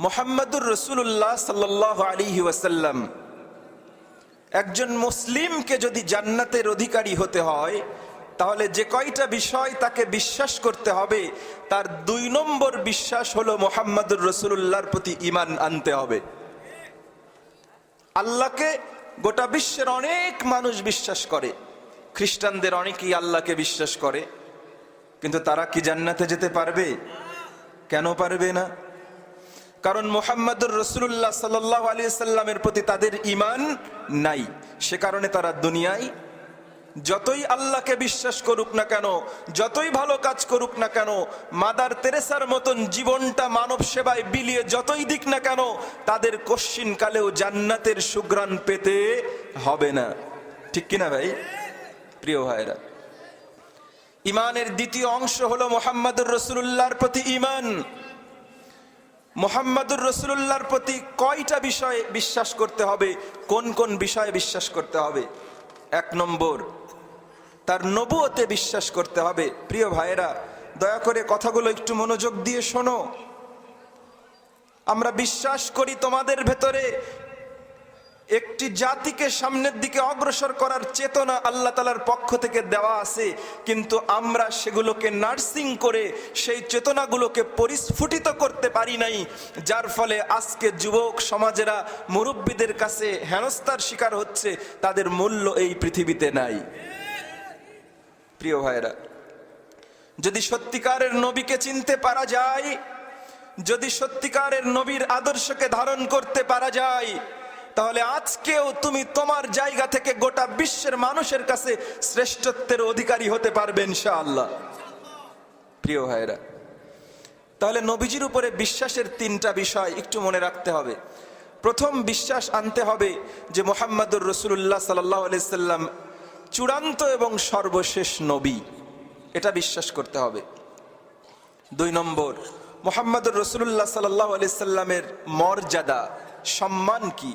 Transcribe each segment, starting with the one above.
মুহাম্মাদুর রাসূলুল্লাহ সাল্লাল্লাহু আলাইহি ওয়াসাল্লাম একজন মুসলিমকে যদি জান্নাতের অধিকারী হতে হয় তাহলে যে কয়টা বিষয় তাকে বিশ্বাস করতে হবে তার 2 নম্বর বিশ্বাস হলো মুহাম্মাদুর রাসূলুল্লাহর প্রতি ঈমান আনতে হবে। আল্লাহকে গোটা বিশ্বের অনেক মানুষ বিশ্বাস করে, খ্রিস্টানদের অনেকেই আল্লাহকে বিশ্বাস করে, কিন্তু তারা কি জান্নাতে যেতে পারবে? কেন পারবে না? কারণ মুহাম্মাদুর রাসূলুল্লাহ সাল্লাল্লাহু আলাইহি ওয়াসাল্লামের প্রতি তাদের ঈমান নাই। সে কারণে তারা দুনিয়ায় যতই আল্লাহকে বিশ্বাস করুক না কেন, যতই ভালো কাজ করুক না কেন, মাদার তেরেসার মতন জীবনটা মানব সেবায় বিলিয়ে যতই দিক না কেন, তাদের কশ্চিন কালেও জান্নাতের সুঘ্রাণ পেতে হবে না। ঠিক কিনা ভাই? প্রিয় ভাইরা, ঈমানের দ্বিতীয় অংশ হলো মুহাম্মাদুর রাসূলুল্লাহর প্রতি ঈমান। মুহাম্মাদুর রাসূলুল্লাহর প্রতি কয়টা বিষয়ে বিশ্বাস করতে হবে, কোন কোন বিষয়ে বিশ্বাস করতে হবে? 1 নম্বর, তার নবুয়তে বিশ্বাস করতে হবে। প্রিয় ভাইয়েরা, দয়া করে কথাগুলো একটু মনোযোগ দিয়ে শোনো। আমরা বিশ্বাস করি তোমাদের ভেতরে একটি জাতিকে সামনের দিকে অগ্রসর করার চেতনা আল্লাহ তাআলার পক্ষ থেকে দেওয়া আছে, কিন্তু আমরা সেগুলোকে নার্সিং করে সেই চেতনাগুলোকে পরিস্ফুটিত করতে পারি নাই, যার ফলে আজকে যুবক সমাজেরা মুরব্বীদের কাছে হেনস্থার শিকার হচ্ছে, তাদের মূল্য এই পৃথিবীতে নাই। প্রিয় ভাইরা, যদি সত্যিকারের নবীকে চিনতে পারা যায়, যদি সত্যিকারের নবীর আদর্শকে ধারণ করতে পারা যায়, তাহলে আজকেও তুমি তোমার জায়গা থেকে গোটা বিশ্বের মানুষের কাছে শ্রেষ্ঠত্বের অধিকারী হতে পারবে ইনশাআল্লাহ। প্রিয় ভাইরা, তাহলে নবীজির উপরে বিশ্বাসের 3টা বিষয় একটু মনে রাখতে হবে। প্রথম, বিশ্বাস আনতে হবে যে মুহাম্মাদুর রাসূলুল্লাহ সাল্লাল্লাহু আলাইহি সাল্লাম চূড়ান্ত এবং সর্বশেষ নবী, এটা বিশ্বাস করতে হবে। 2 নম্বর, মুহাম্মাদুর রাসূলুল্লাহ সাল্লাল্লাহু আলাইহি সাল্লামের মর্যাদা, সম্মান কি।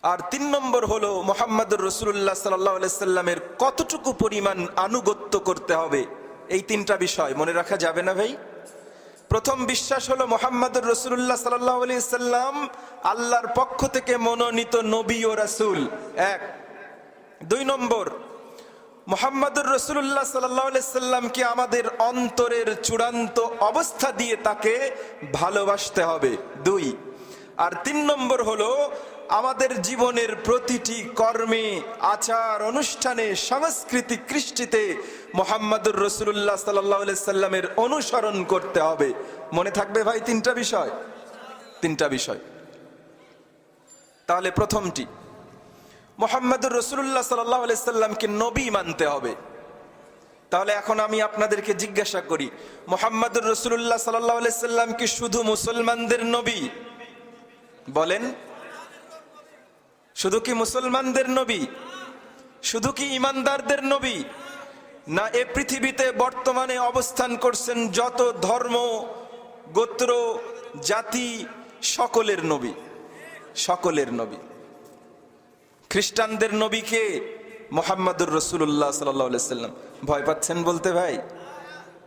আর 3 নম্বর হলো মুহাম্মাদুর রাসূলুল্লাহ সাল্লাল্লাহু আলাইহি সাল্লামের কতটুকু পরিমাণ আনুগত্য করতে হবে। এই 3টা বিষয় মনে রাখা যাবে না ভাই? প্রথম বিশ্বাস হলো মুহাম্মাদুর রাসূলুল্লাহ সাল্লাল্লাহু আলাইহি সাল্লাম আল্লাহর পক্ষ থেকে মনোনীত নবী ও রাসূল, 1। 2 নম্বর, মুহাম্মাদুর রাসূলুল্লাহ সাল্লাল্লাহু আলাইহি সাল্লামকে আমাদের অন্তরের চূড়ান্ত অবস্থা দিয়ে তাকে ভালোবাসতে হবে, 2। আর 3 নম্বর হলো আমাদের জীবনের প্রতিটি কর্মে, আচার অনুষ্ঠানে, সংস্কৃতি কৃষ্টিতে মুহাম্মাদুর রাসূলুল্লাহ সাল্লাল্লাহু আলাইহি সাল্লামের অনুসরণ করতে হবে। মনে থাকবে ভাই 3টা বিষয়? 3টা বিষয়। তাহলে প্রথমটি, মুহাম্মাদুর রাসূলুল্লাহ সাল্লাল্লাহু আলাইহি সাল্লামকে নবী মানতে হবে। তাহলে এখন আমি আপনাদেরকে জিজ্ঞাসা করি, মুহাম্মাদুর রাসূলুল্লাহ সাল্লাল্লাহু আলাইহি সাল্লাম কি শুধু মুসলমানদের নবী? বলেন, শুধু কি মুসলমানদের নবী? শুধু কি ঈমানদারদের নবী? না, এ পৃথিবীতে বর্তমানে অবস্থান করছেন যত ধর্ম, গোত্র, জাতি, সকলের নবী, সকলের নবী। খ্রিস্টানদের নবী কে? মুহাম্মাদুর রাসূলুল্লাহ সাল্লাল্লাহু আলাইহি সাল্লাম। ভয় পাচ্ছেন বলতে ভাই?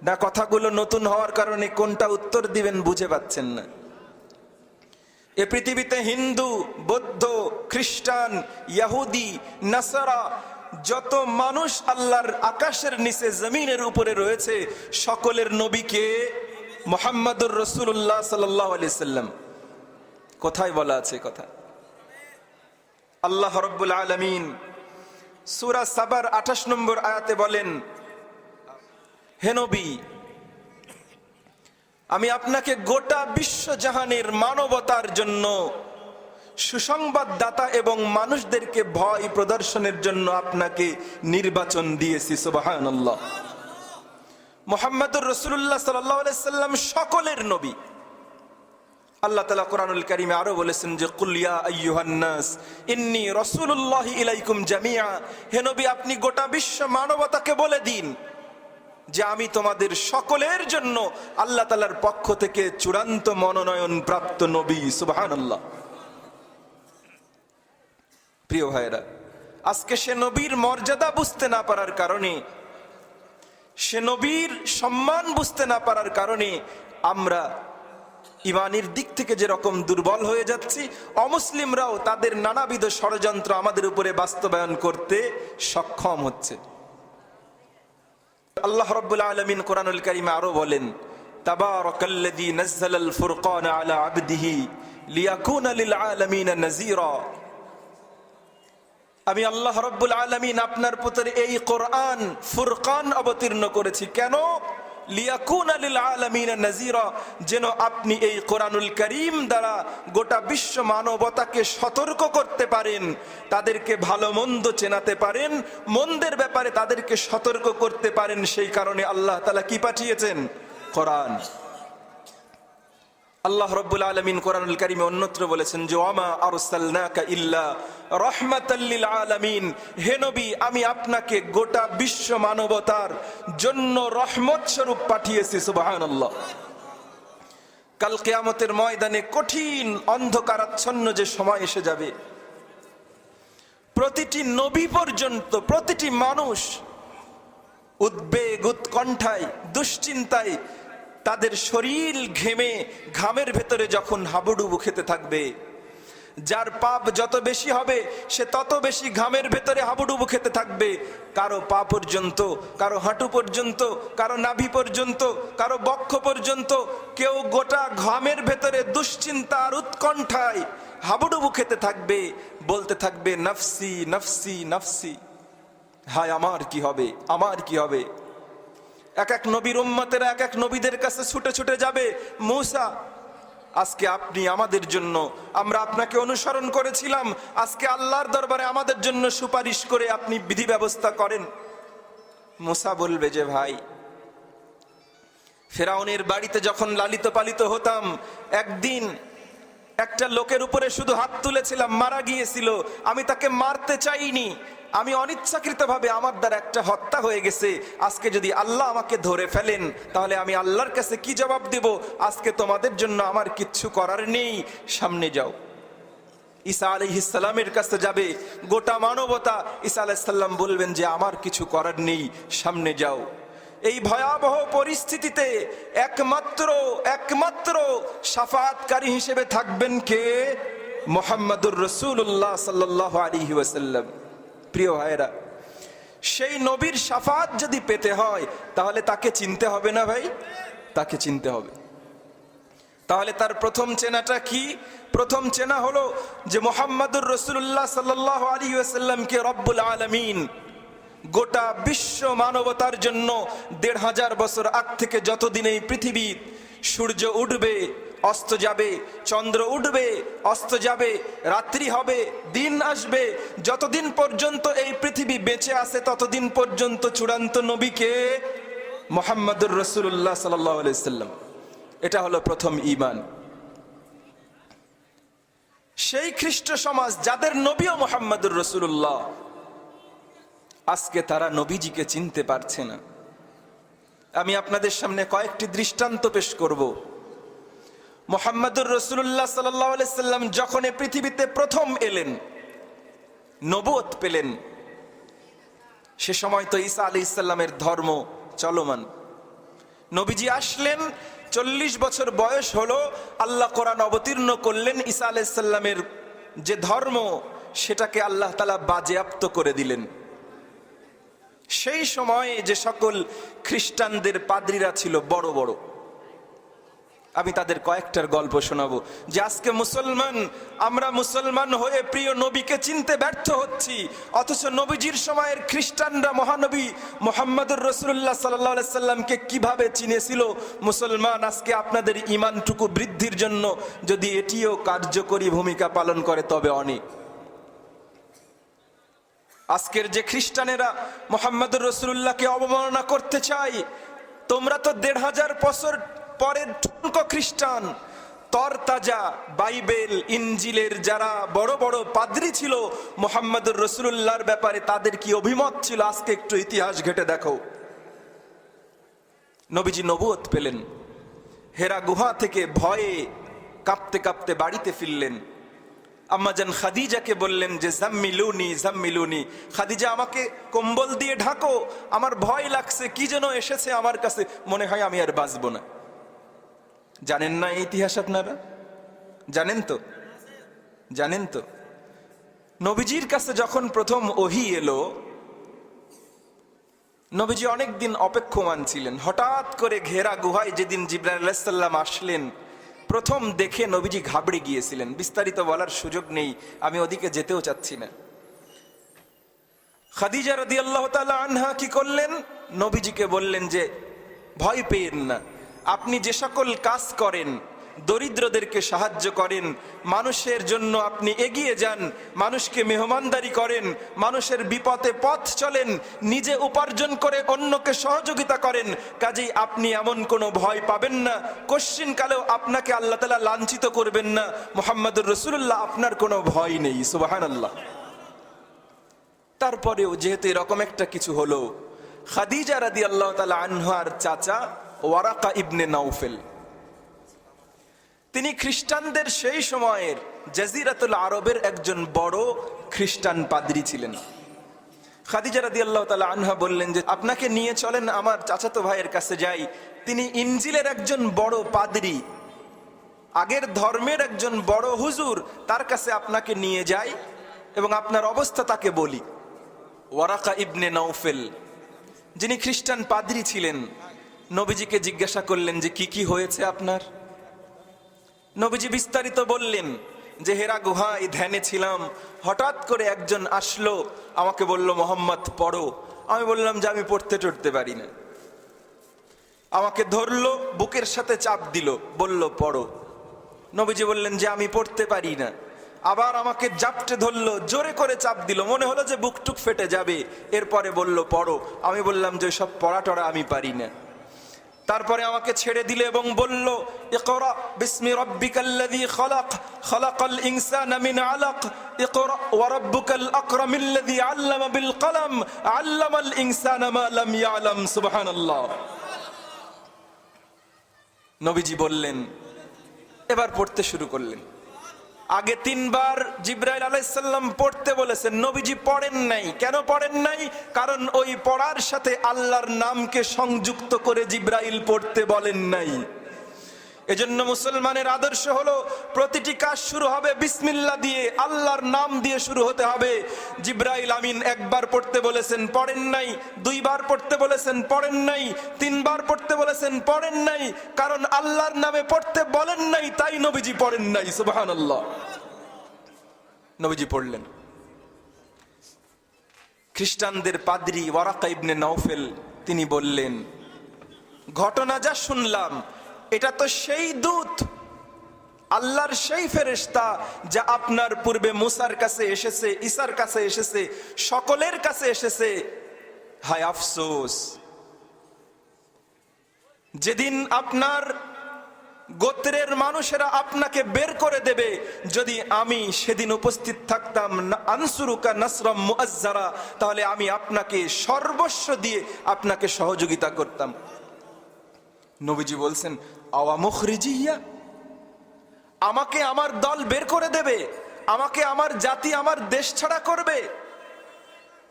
না, কথাগুলো নতুন হওয়ার কারণে কোনটা উত্তর দিবেন বুঝে পাচ্ছেন না। এ পৃথিবীতে হিন্দু, বৌদ্ধ, খ্রিস্টান, ইহুদি, নাসারা, যত মানুষ আল্লাহর আকাশের নিচে জমিনের উপরে রয়েছে, সকলের নবীকে মুহাম্মাদুর রাসূলুল্লাহ সাল্লাল্লাহু আলাইহি সাল্লাম। কোথায় বলা আছে কথা? আল্লাহ রাব্বুল আলামিন সূরা সাবার 28 নম্বর আয়াতে বলেন, হে নবী, আমি আপনাকে গোটা বিশ্বজাহানের মানবতার জন্য সুসংবাদদাতা এবং মানুষদেরকে ভয় প্রদর্শনের জন্য আপনাকে নির্বাচন দিয়েছি। সুবহানাল্লাহ। মুহাম্মাদুর রাসূলুল্লাহ সাল্লাল্লাহু আলাইহি সাল্লাম সকলের নবী। আল্লাহ তাআলা কোরআনুল কারীমে আরো বলেছেন যে কুল ইয়া আইয়ুহান নাস ইন্নী রাসূলুল্লাহি ইলাইকুম জামিআ, হে নবী আপনি গোটা বিশ্ব মানবতাকে বলে দিন যে আমি তোমাদের সকলের জন্য আল্লাহ তাআলার পক্ষ থেকে চূড়ান্ত মনোনয়ন প্রাপ্ত নবী। সুবহানাল্লাহ। প্রিয় ভাইরা, আজকে সে নবীর মর্যাদা বুঝতে না পারার কারণে, সে নবীর সম্মান বুঝতে না পারার কারণে আমরা ইমানের দিক থেকে যেরকম দুর্বল হয়ে যাচ্ছি, অমুসলিমরাও তাদের নানাবিধ ষড়যন্ত্র আমাদের উপরে বাস্তবায়ন করতে সক্ষম হচ্ছে। আল্লাহ রাব্বুল আলামিন কোরআনুল কারীমে আরো বলেন, তাবারাকাল্লাযী নাযালাল ফুরকানা আলা আবদিহি লিয়াকুনা লিল আলামিন নাযীরা। আমি আল্লাহ রাব্বুল আলামিন আপনার পুত্র এই কোরআন ফুরকান অবতীর্ণ করেছি। কেন? লিয়াকুনা লিল আলামিন নাযীরা, যেন আপনি এই কোরআনুল কারীম দ্বারা গোটা বিশ্ব মানবতাকে সতর্ক করতে পারেন, তাদেরকে ভালো মন্দ চেনাতে পারেন, মন্দের ব্যাপারে তাদেরকে সতর্ক করতে পারেন। সেই কারণে আল্লাহ তাআলা কি পাঠিয়েছেন? কোরআন। আল্লাহ রাব্বুল আলামিন কোরআনুল কারীমে অন্যত্র বলেছেন যে ওয়ামা আরসালনাকা ইল্লা রাহমাতাল লিল আলামিন, হে নবী আমি আপনাকে গোটা বিশ্ব মানবতার জন্য রহমত স্বরূপ পাঠিয়েছি। সুবহানাল্লাহ। কাল কিয়ামতের ময়দানে কঠিন অন্ধকারাচ্ছন্ন যে সময় এসে যাবে, প্রতিটি নবী পর্যন্ত প্রতিটি মানুষ উদ্বেগ উৎকণ্ঠায় দুশ্চিন্তায় তাদের শরীর ঘামের ভেতরে যখন হাবুডুবু খেতে থাকবে, যার পাপ যত বেশি হবে সে তত বেশি ঘামের ভেতরে হাবুডুবু খেতে থাকবে। কারো পা পর্যন্ত, কারো হাঁটু পর্যন্ত, কারো নাভি পর্যন্ত, কারো বক্ষ পর্যন্ত, কেউ গোটা ঘামের ভেতরে দুশ্চিন্তা আর উৎকণ্ঠায় হাবুডুবু খেতে থাকবে, বলতে থাকবে নফসি নফসি নফসি, হায় আমার কি হবে, আমার কি হবে। এক এক নবীর উম্মতেরা এক এক নবীদের কাছে ছুটে ছুটে যাবে, মূসা আজকে আপনি আমাদের জন্য, আমরা আপনাকে অনুসরণ করেছিলাম, আজকে আল্লাহর দরবারে আমাদের জন্য সুপারিশ করে আপনি বিধি ব্যবস্থা করেন। মূসা বলবে যে ভাই, ফেরাউনের বাড়িতে যখন লালিত পালিত হতাম, একদিন একটা লোকের উপরে শুধু হাত তুলেছিলাম, মারা গিয়েছিল, আমি তাকে মারতে চাইনি, আমি অনিচ্ছাকৃতভাবে আমার দ্বারা একটা হত্যা হয়ে গেছে। আজকে যদি আল্লাহ আমাকে ধরে ফেলেন তাহলে আমি আল্লাহর কাছে কি জবাব দেব? আজকে তোমাদের জন্য আমার কিচ্ছু করার নেই, সামনে যাও। ঈসা আলাইহিস সালামের কাছে যাবে গোটা মানবতা, ঈসা আলাইহিস সালাম বলবেন যে আমার কিছু করার নেই, সামনে যাও। এই ভয়াবহ পরিস্থিতিতে একমাত্র শাফাআতকারী হিসেবে থাকবেন কে? মুহাম্মাদুর রাসূলুল্লাহ সাল্লাল্লাহু আলাইহি ওয়াসাল্লাম। প্রিয় ভাইরা, সেই নবীর শাফাআত যদি পেতে হয় তাহলে তাকে চিনতে হবে না ভাই? তাকে চিনতে হবে। তাহলে তার প্রথম চেনাটা কি? প্রথম চেনা হলো যে মুহাম্মাদুর রাসূলুল্লাহ সাল্লাল্লাহু আলাইহি ওয়াসাল্লামকে রব্বুল আলামিন গোটা বিশ্ব মানবতার জন্য ১৫০০ বছর আগ থেকে যতদিন এই পৃথিবী সূর্য উঠবে অস্ত যাবে, চন্দ্র উঠবে অস্ত যাবে, রাত্রি হবে দিন আসবে, যতদিন পর্যন্ত এই পৃথিবী বেঁচে আছে ততদিন পর্যন্ত চূড়ান্ত নবীকে মুহাম্মাদুর রাসূলুল্লাহ সাল্লাল্লাহু আলাইহি ওয়াসাল্লাম। এটা হলো প্রথম ঈমান। সেই খ্রিস্ট সমাজ যাদের নবীও মুহাম্মাদুর রাসূলুল্লাহ, আজকে তারা নবীজিকে চিনতে পারছে না। আমি আপনাদের সামনে কয়েকটি দৃষ্টান্ত পেশ করব। মুহাম্মাদুর রাসূলুল্লাহ সাল্লাল্লাহু আলাইহি সাল্লাম যখন এই পৃথিবীতে প্রথম এলেন, নবুয়ত পেলেন, সে সময় তো ঈসা আলাইহিস সালামের ধর্ম চলমান। নবীজি আসলেন, 40 বছর বয়স হলো, আল্লাহ কোরআন অবতীর্ণ করলেন, ঈসা আলাইহিস সালামের যে ধর্ম সেটাকে আল্লাহ তাআলা বাজেয়াপ্ত করে দিলেন। সেই সময়ে যে সকল খ্রিস্টানদের পাদ্রীরা ছিল বড় বড়, আমি তাদের কয়েকটার গল্প শোনাবো যে আজকে আমরা মুসলমান হয়ে প্রিয় নবীকে চিনতে ব্যর্থ হচ্ছি, অথচ নবীজির সময়ের খ্রিস্টানরা মহানবী মুহাম্মাদুর রাসূলুল্লাহ সাল্লাল্লাহু আলাইহি সাল্লামকে কিভাবে চিনেছিল। মুসলমান আজকে আপনাদের ঈমানটুকু বৃদ্ধির জন্য যদি এটিও কার্যকরী ভূমিকা পালন করে তবে অনেক। আজকের যে খ্রিস্টানেরা মুহাম্মাদুর রাসূলুল্লাহকে অবমাননা করতে চায়, তোমরা তো ১৫০০ বছর পরের ঠুনকো খ্রিস্টান। তরতাজা বাইবেল ইনজিলের যারা বড় বড় পাদ্রী ছিল মুহাম্মাদুর রাসূলুল্লাহর ব্যাপারে তাদের কি অভিমত ছিল আজকে একটু ইতিহাস ঘেটে দেখো। নবীজি নবুয়ত পেলেন, হেরা গুহা থেকে ভয়ে কাঁপতে কাঁপতে বাড়িতে ফিরলেন। আম্মাজান খাদিজাকে বললেন যে জাম্মিলুনি জাম্মিলুনি, খাদিজা আমাকে কম্বল দিয়ে ঢাকো, আমার ভয় লাগছে, কি যেন এসেছে আমার কাছে, মনে হয় আমি আর বাঁচব না। জানেন না এই ইতিহাস? আপনারা জানেন তো? জানেন তো নবীজির কাছে যখন প্রথম ওহী এলো, নবীজি অনেকদিন অপেক্ষমান ছিলেন। হঠাৎ করে ঘেরা গুহায় যেদিন জিবরাইল আলাইহিস সালাম আসলেন, প্রথম দেখে নবীজি ঘাবড়ে গিয়েছিলেন। বিস্তারিত বলার সুযোগ নেই, আমি ওদিকে যেতেও চাচ্ছি না। খাদিজা রাদিয়াল্লাহু তাআলা আনহা কি করলেন? নবীজিকে বললেন যে ভয় পেয়েন না, আপনি যে সকল কাজ করেন, দরিদ্রদেরকে সাহায্য করেন, মানুষের জন্য আপনি এগিয়ে যান, মানুষকে মেহমানদারি করেন, মানুষের বিপদে পথ চলেন, নিজে উপার্জন করে অন্যকে সহযোগিতা করেন, কাজেই আপনি এমন কোনো ভয় পাবেন না, কশ্চিন কালেও আপনাকে আল্লাহ তাআলা লাঞ্ছিত করবেন না। মুহাম্মদুর রাসূলুল্লাহ, আপনার কোনো ভয় নেই। সুবহানাল্লাহ। তারপরেও যেহেতু এরকম একটা কিছু হলো, খাদিজা রাদিয়াল্লাহু তাআলা আনহার চাচা ওয়ারাকা ইবনে নাউফেল, তিনি খ্রিস্টানদের সেই সময়ের জাজিরাতুল আরবের একজন বড় খ্রিস্টান পাদ্রী ছিলেন। খাদিজা রাদিয়াল্লাহু তাআলা আনহা বললেন যে আপনাকে নিয়ে চলেন আমার চাচাতো ভাইয়ের কাছে যাই, তিনি ইনজিলের একজন বড় পাদ্রী, আগের ধর্মের একজন বড় হুজুর, তার কাছে আপনাকে নিয়ে যাই এবং আপনার অবস্থা তাকে বলি। ওয়ারাকা ইবনে নাউফেল, যিনি খ্রিস্টান পাদ্রী ছিলেন, নবীজিকে জিজ্ঞাসা করলেন যে কি কি হয়েছে আপনার। নবীজি বিস্তারিত বললেন যে হেরা গুহায় ধ্যানে ছিলাম, হঠাৎ করে একজন আসলো, আমাকে বলল মোহাম্মদ পড়ো। আমি বললাম যে আমি পড়তে টড়তে পারি না। আমাকে ধরলো, বুকের সাথে চাপ দিল, বলল পড়ো। নবীজি বললেন যে আমি পড়তে পারি না। আবার আমাকে জাপটে ধরলো, জোরে করে চাপ দিল, মনে হলো যে বুকটুক ফেটে যাবে, এরপরে বলল পড়ো। আমি বললাম যে সব পড়া টড়া আমি পারি না। তারপরে আমাকে ছেড়ে দিলে এবং বলল ইকরা বিসমি রাব্বিকাল্লাযী খালাক খালাকাল ইনসানা মিন আলাক ইকরা ওয়া রাব্বুকাল আকরামিল্লাযী আল্লামা বিল কলম আল্লামাল ইনসানা মা লাম ইয়ালাম। সুবহানাল্লাহ। নবীজি বললেন, এবার পড়তে শুরু করলেন। আগে 3 বার জিবরাইল আলাইহিস সালাম পড়তে বলেছেন, নবীজি পড়েন নাই। কেন পড়েন নাই? কারণ ওই পড়ার সাথে আল্লাহর নামকে সংযুক্ত করে জিবরাইল পড়তে বলেন নাই। এজন্য মুসলমানের আদর্শ হলো প্রতিটি কাজ শুরু হবে বিসমিল্লাহ দিয়ে, আল্লাহর নাম দিয়ে শুরু হতে হবে। জিবরাইল আমিন 1 বার পড়তে বলেছেন, পড়েন নাই। 2 বার পড়তে বলেছেন, পড়েন নাই। 3 বার পড়তে বলেছেন, পড়েন নাই। কারণ আল্লাহর নামে পড়তে বলেন নাই, তাই নবীজি পড়েন নাই। সুবহানাল্লাহ। নবীজি পড়লেন। খ্রিস্টানদের পাদ্রী ওয়ারাকা ইবনে নাউফেল তিনি বললেন, ঘটনা যা শুনলাম এটা তো সেই দূত, আল্লাহর সেই ফেরেশতা যা আপনার পূর্বে মুসার কাছে এসেছে, ঈসার কাছে এসেছে, সকলের কাছে এসেছে। হায় আফসোস, যেদিন আপনার গোত্রের মানুষেরা আপনাকে বের করে দেবে, যদি আমি সেদিন উপস্থিত থাকতাম, আনসুরুকা নাসরাম মুআজ্জারা, তাহলে আমি আপনাকে সর্বস্ব দিয়ে আপনাকে সহযোগিতা করতাম। নবীজি বলছেন আওয়া মুখরিজিয়া, আমাকে আমার দল বের করে দেবে, আমাকে আমার জাতি আমার দেশ ছাড়া করবে।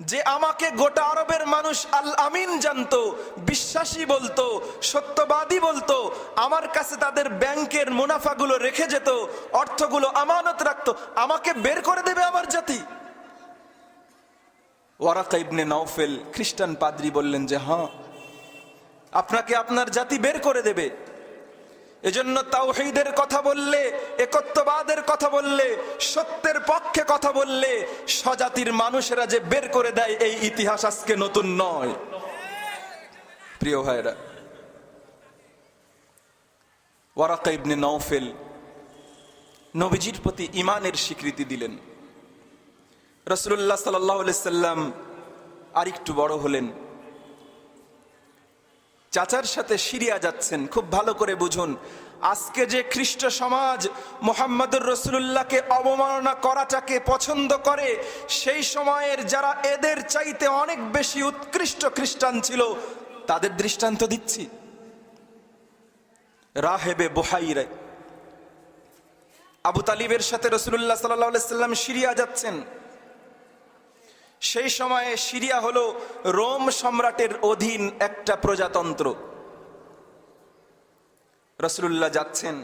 যে আমাকে গোটা আরবের মানুষ আল আমিন জানতো, বিশ্বাসী বলতো, সত্যবাদী বলতো, আমার কাছে তাদের ব্যাংকের মুনাফাগুলো রেখে যেত, অর্থগুলো আমানত রাখতো, আমাকে বের করে দেবে আমার জাতি। ওয়ারাকা ইবনে নাউফেল খ্রিস্টান পাদ্রী বললেন যে হ্যাঁ, আপনাকে আপনার জাতি বের করে দেবে। এজন্য তাওহীদের কথা বললে, একত্ববাদের কথা বললে, সত্যের পক্ষে কথা বললে স্বজাতির মানুষেরা যে বের করে দেয়, এই ইতিহাস আজকে নতুন নয়। প্রিয় ভাইরা, ওয়ারাকা ইবনে নাউফেল নবীজির প্রতি ঈমানের স্বীকৃতি দিলেন। রাসূলুল্লাহ সাল্লাল্লাহু আলাইহি সাল্লাম আরেকটু বড় হলেন, চাচার সাথে সিরিয়া যাচ্ছেন। খুব ভালো করে বুঝুন, আজকে যে খ্রিস্ট সমাজ মুহাম্মদুর রাসূলুল্লাহকে অবমাননা করাটাকে পছন্দ করে, সেই সময়ের যারা এদের চাইতে অনেক বেশি উৎকৃষ্ট খ্রিস্টান ছিল, তাদের দৃষ্টান্ত দিচ্ছি। রাহেবে বুহাইরা, আবু তালিবের সাথে রাসূলুল্লাহ সাল্লাল্লাহু আলাইহি সাল্লাম সিরিয়া যাচ্ছেন। সেই সময়ে সিরিয়া হলো রোম সম্রাটের অধীন একটা প্রজাতন্ত্র। রাসূলুল্লাহ যাচ্ছেন,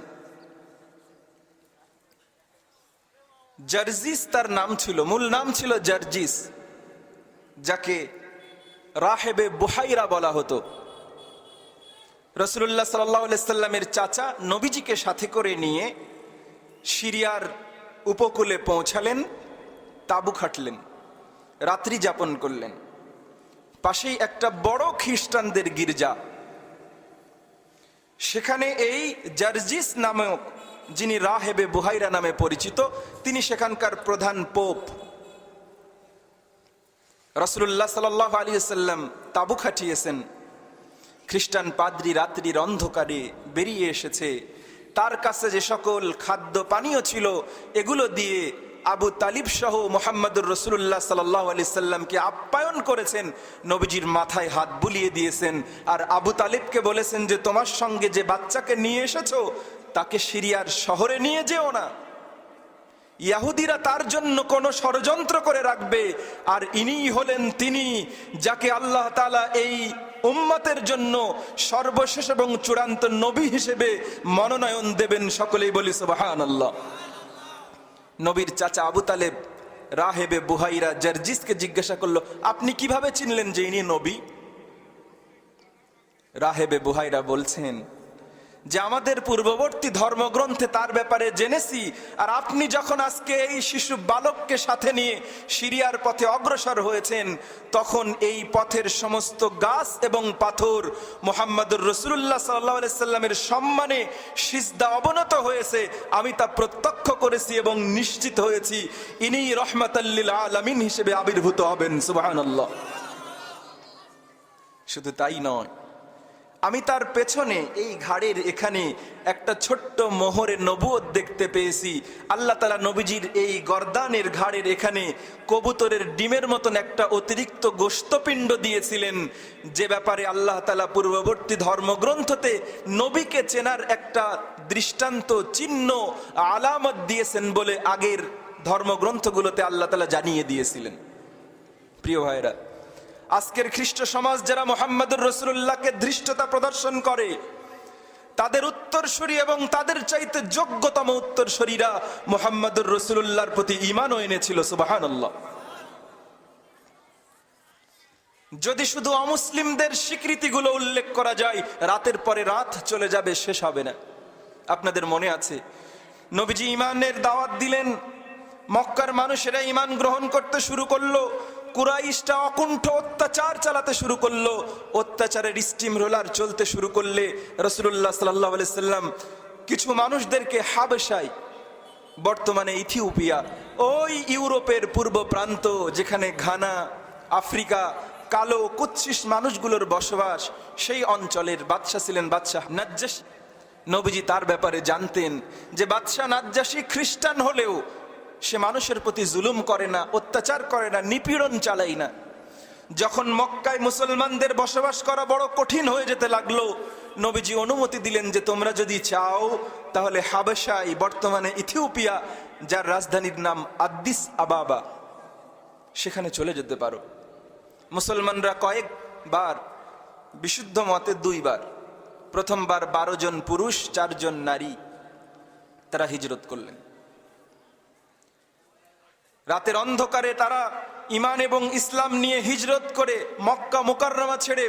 জারজিস তার নাম ছিল, মূল নাম ছিল জারজিস, যাকে রাহেবে বুহাইরা বলা হতো। রাসূলুল্লাহ সাল্লাল্লাহু আলাইহি সাল্লামের চাচা নবীজিকে সাথে করে নিয়ে সিরিয়ার উপকূলে পৌঁছালেন, তাঁবু খাটলেন, রাত্রি যাপন করলেন। পাশেই একটা বড় খ্রিস্টানদের গির্জা, সেখানে এই জারজিস নামক, যিনি রাহেবে বুহাইরা নামে পরিচিত, তিনি সেখানকার প্রধান পোপ। রাসূলুল্লাহ সাল্লাল্লাহু আলাইহি সাল্লাম তাঁবু খাটিয়েছেন। খ্রিস্টান পাদ্রী রাত্রির অন্ধকারে বেরিয়ে এসেছে। তার কাছে যে সকল খাদ্য পানীয় ছিল এগুলো দিয়ে আবু তালিব সহ মুহাম্মদুর রাসূলুল্লাহ সাল্লাল্লাহু আলাইহি সাল্লামকে আপ্যায়ন করেছেন, নবীজির মাথায় হাত বুলিয়ে দিয়েছেন। আর আবু তালিবকে বলেছেন যে তোমার সঙ্গে যে বাচ্চাকে নিয়ে এসেছো তাকে সিরিয়ার শহরে নিয়ে যেও না, ইহুদিরা তার জন্য কোনো ষড়যন্ত্র করে রাখবে। আর ইনিই হলেন তিনি যাকে আল্লাহ তাআলা এই উম্মতের জন্য সর্বশেষ এবং চূড়ান্ত নবী হিসেবে মনোনয়ন দেবেন। সকলেই বলি সুবহানাল্লাহ। নবীর চাচা আবু তালেব রাহেবে বুহাইরা জারজিসকে জিজ্ঞাসা করলো, আপনি কিভাবে চিনলেন যে ইনি নবী? রাহেবে বুহাইরা বলছেন যে আমাদের পূর্ববর্তী ধর্মগ্রন্থে তার ব্যাপারে জেনেছি, আর আপনি যখন আজকে এই শিশু বালককে সাথে নিয়ে সিরিয়ার পথে অগ্রসর হয়েছেন, তখন এই পথের সমস্ত গাছ এবং পাথর মুহাম্মদুর রাসূলুল্লাহ সাল্লাল্লাহু আলাইহি সাল্লামের সম্মানে সিজদা অবনত হয়েছে। আমি তা প্রত্যক্ষ করেছি এবং নিশ্চিত হয়েছি ইনি রহমাতাল লিল আলামিন হিসেবে আবির্ভূত হবেন। সুবহানাল্লাহ। শুধু তাই নয়, আমি তার পেছনে এই ঘাড়ের এখানে একটা ছোট্ট মোহরে নবুয়ত দেখতে পেয়েছি। আল্লাহ তাআলা নবীজির এই গর্দানের ঘাড়ের এখানে কবুতরের ডিমের মতন একটা অতিরিক্ত গোশতপিণ্ড দিয়েছিলেন, যে ব্যাপারে আল্লাহ তাআলা পূর্ববর্তী ধর্মগ্রন্থতে নবীকে চেনার একটা দৃষ্টান্ত, চিহ্ন, আলামত দিয়েছেন বলে আগের ধর্মগ্রন্থগুলোতে আল্লাহ তাআলা জানিয়ে দিয়েছিলেন। প্রিয় ভাইরা, আজকের খ্রিস্ট সমাজ যারা মুহাম্মদুর রাসূলুল্লাহকে ধৃষ্টতা প্রদর্শন করে, তাদের উত্তরসূরি এবং তাদের চাইতে যোগ্যতম উত্তরসূরিরা মুহাম্মদুর রাসূলুল্লাহর প্রতি ঈমানও এনেছিল। সুবহানাল্লাহ। যদি শুধু অমুসলিমদের স্বীকৃতিগুলো উল্লেখ করা যায়, রাতের পরে রাত চলে যাবে, শেষ হবে না। আপনাদের মনে আছে নবীজি ঈমানের দাওয়াত দিলেন, মক্কার মানুষেরা ঈমান গ্রহণ করতে শুরু করলো, কুরাইশরা অকুণ্ঠ অত্যাচার চালাতে শুরু করলো। অত্যাচারের স্টিম রোলার চলতে শুরু করলে রাসূলুল্লাহ সাল্লাল্লাহু আলাইহি সাল্লাম কিছু মানুষদেরকে হাবেশায়, বর্তমানে ইথিওপিয়া, ওই ইউরোপের পূর্ব প্রান্ত যেখানে ঘানা, আফ্রিকা, কালো কুৎসিত মানুষগুলোর বসবাস, সেই অঞ্চলের বাদশা ছিলেন বাদশাহ নাজ্জাশী। নবীজি তার ব্যাপারে জানতেন যে বাদশাহ নাজ্জাশী খ্রিস্টান হলেও সে মানুষের প্রতি জুলুম করে না, অত্যাচার করে না, নিপীড়ন চালায় না। যখন মক্কায় মুসলমানদের বসবাস করা বড় কঠিন হয়ে যেতে লাগলো, নবীজি অনুমতি দিলেন যে তোমরা যদি চাও তাহলে হাবেশায়, বর্তমানে ইথিওপিয়া, যার রাজধানীর নাম আদ্দিস আবাবা, সেখানে চলে যেতে পারো। মুসলমানরা কয়েকবার, বিশুদ্ধ মতে 2 বার, প্রথমবার 12 জন পুরুষ 4 জন নারী তারা হিজরত করলেন। রাতের অন্ধকারে তারা ঈমান এবং ইসলাম নিয়ে হিজরত করে মক্কা মুকাররমা ছেড়ে